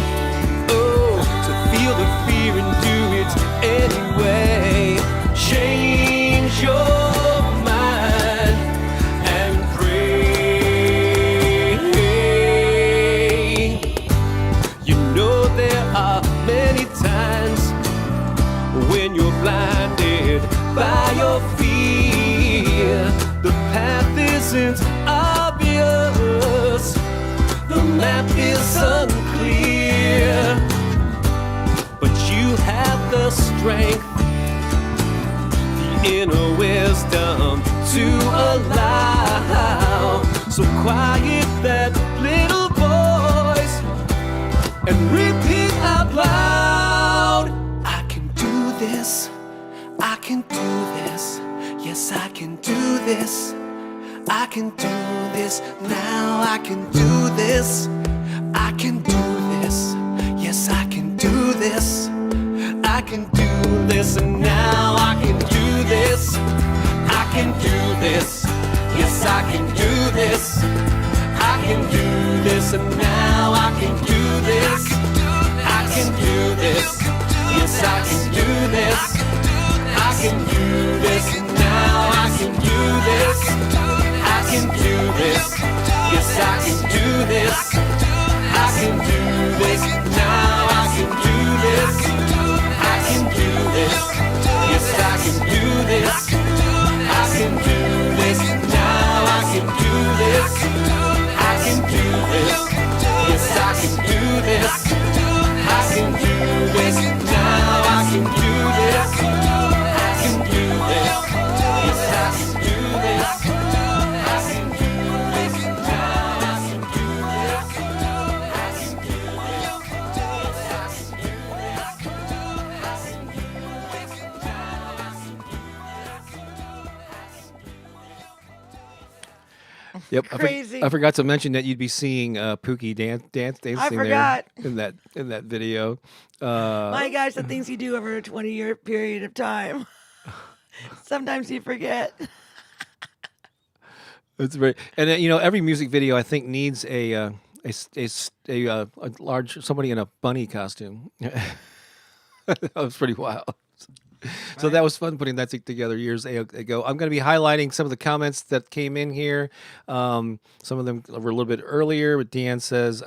oh, to feel the fear and do it anyway. Change blinded by your fear. The path isn't obvious, the map is unclear, but you have the strength, the inner wisdom to allow. So quiet that little voice and repeat out loud. I can do this, I can do this, yes I can do this, I can do this, now I can do this, I can do this, yes I can do this, I can do this, and now I can do this, I can do this, yes I can do this, I can do this, and now I can do this, I can do this, yes I can do this, I can do this, and now I can do this, I can do this, yes I can do this, I can do this, now I can do this, I can do this, yes I can do this, I can do this, now I can do this, I can do this, yes I can do this, I can do this, now I can do this, I can do this, yes I can do this, I can do this, now I can do this, I can do this, yes I can do this, I can do this, now I can do Yep, Crazy. I forgot to mention that you'd be seeing Pooki dancing forgot. there in that video. My gosh, the things you do over a 20-year period of time. Sometimes you forget. It's very, and you know, every music video I think needs a large somebody in a bunny costume. That was pretty wild. So that was fun putting that together years ago. I'm going to be highlighting some of the comments that came in here. Some of them were a little bit earlier, but Deanne says,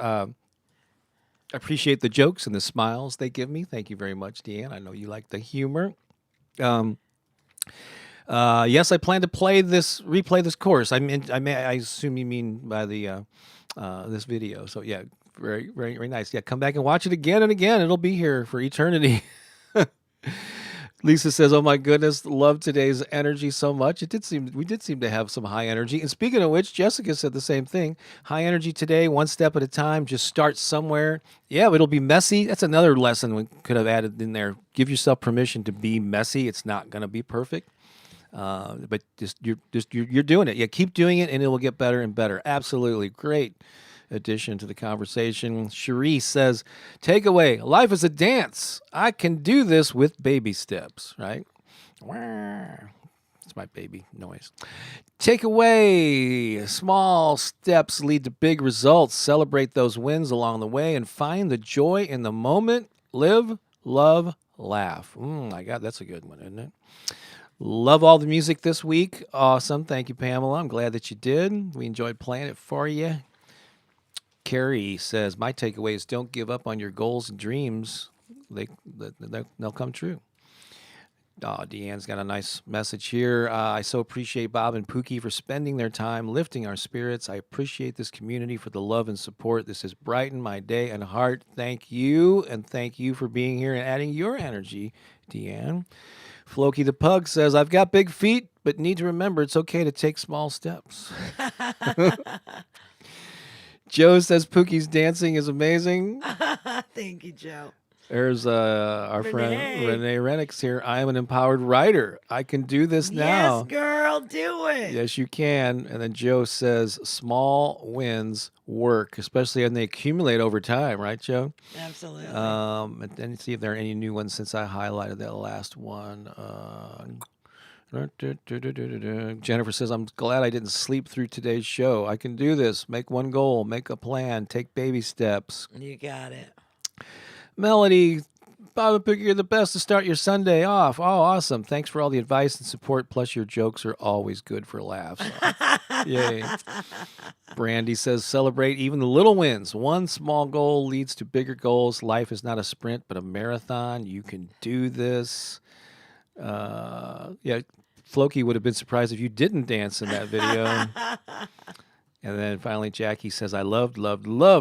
appreciate the jokes and the smiles they give me. Thank you very much, Deanne. I know you like the humor. Yes, I plan to replay this course. I assume you mean by the this video. So yeah, very, very, very nice. Yeah, come back and watch it again and again. It'll be here for eternity. Lisa says, "Oh my goodness, love today's energy so much. We did seem to have some high energy. And speaking of which, Jessica said the same thing. High energy today, one step at a time. Just start somewhere. Yeah, it'll be messy. That's another lesson we could have added in there. Give yourself permission to be messy. It's not going to be perfect, but you're doing it. Yeah, keep doing it, and it will get better and better. Absolutely great." Addition to the conversation. Cherie says, takeaway, life is a dance. I can do this with baby steps, right? It's my baby noise. Takeaway, small steps lead to big results. Celebrate those wins along the way and find the joy in the moment. Live, love, laugh. That's a good one, isn't it? Love all the music this week. Awesome. Thank you, Pamela. I'm glad that you did. We enjoyed playing it for you. Carrie says, my takeaway is don't give up on your goals and dreams. They'll come true. Deanne's got a nice message here. I so appreciate Bob and Pooki for spending their time lifting our spirits. I appreciate this community for the love and support. This has brightened my day and heart. Thank you, and thank you for being here and adding your energy, Deanne. Floki the Pug says, I've got big feet, but need to remember it's okay to take small steps. Joe says Pookie's dancing is amazing. Thank you, Joe. There's our friend Renee Renix here. I am an empowered writer. I can do this now. Yes, girl, do it. Yes, you can. And then Joe says small wins work, especially when they accumulate over time, right, Joe? Absolutely. And then see if there are any new ones since I highlighted that last one. Jennifer says, I'm glad I didn't sleep through today's show. I can do this. Make one goal. Make a plan. Take baby steps. You got it. Melody, Bob and Pooki, you're the best to start your Sunday off. Oh, awesome. Thanks for all the advice and support. Plus, your jokes are always good for laughs. Yay. Brandy says, celebrate even the little wins. One small goal leads to bigger goals. Life is not a sprint, but a marathon. You can do this. Yeah, Floki would have been surprised if you didn't dance in that video. And then finally, Jackie says, I loved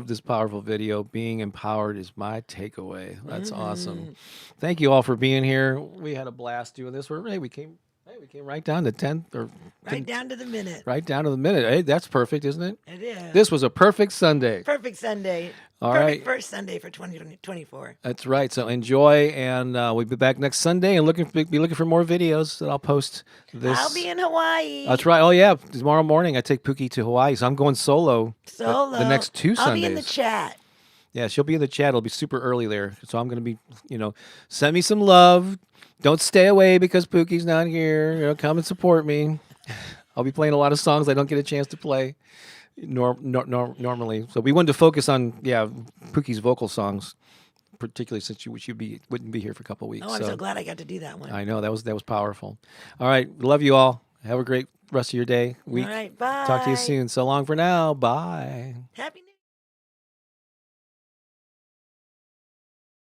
this powerful video. Being empowered is my takeaway. That's awesome. Thank you all for being here. We had a blast doing this. We came right down to 10 or Right down to the minute. right down to the minute. Hey, that's perfect, isn't it? It is. This was a perfect Sunday. Perfect Sunday. All Perfect right. first Sunday for 2024. That's right. So enjoy, and we'll be back next Sunday and be looking for more videos that I'll post. I'll be in Hawaii. That's right. Oh yeah, tomorrow morning I take Pooki to Hawaii, so I'm going solo. Solo. The next 2 Sundays. I'll be in the chat. Yeah, she'll be in the chat. It'll be super early there, so I'm going to be, send me some love. Don't stay away because Pookie's not here. Come and support me. I'll be playing a lot of songs I don't get a chance to play normally. So we wanted to focus on Pookie's vocal songs, particularly since you wouldn't be here for a couple of weeks. Oh, I'm so glad I got to do that one. I know that was powerful. All right, love you all. Have a great rest of your day, week. All right, bye. Talk to you soon. So long for now. Bye. Happy New Year.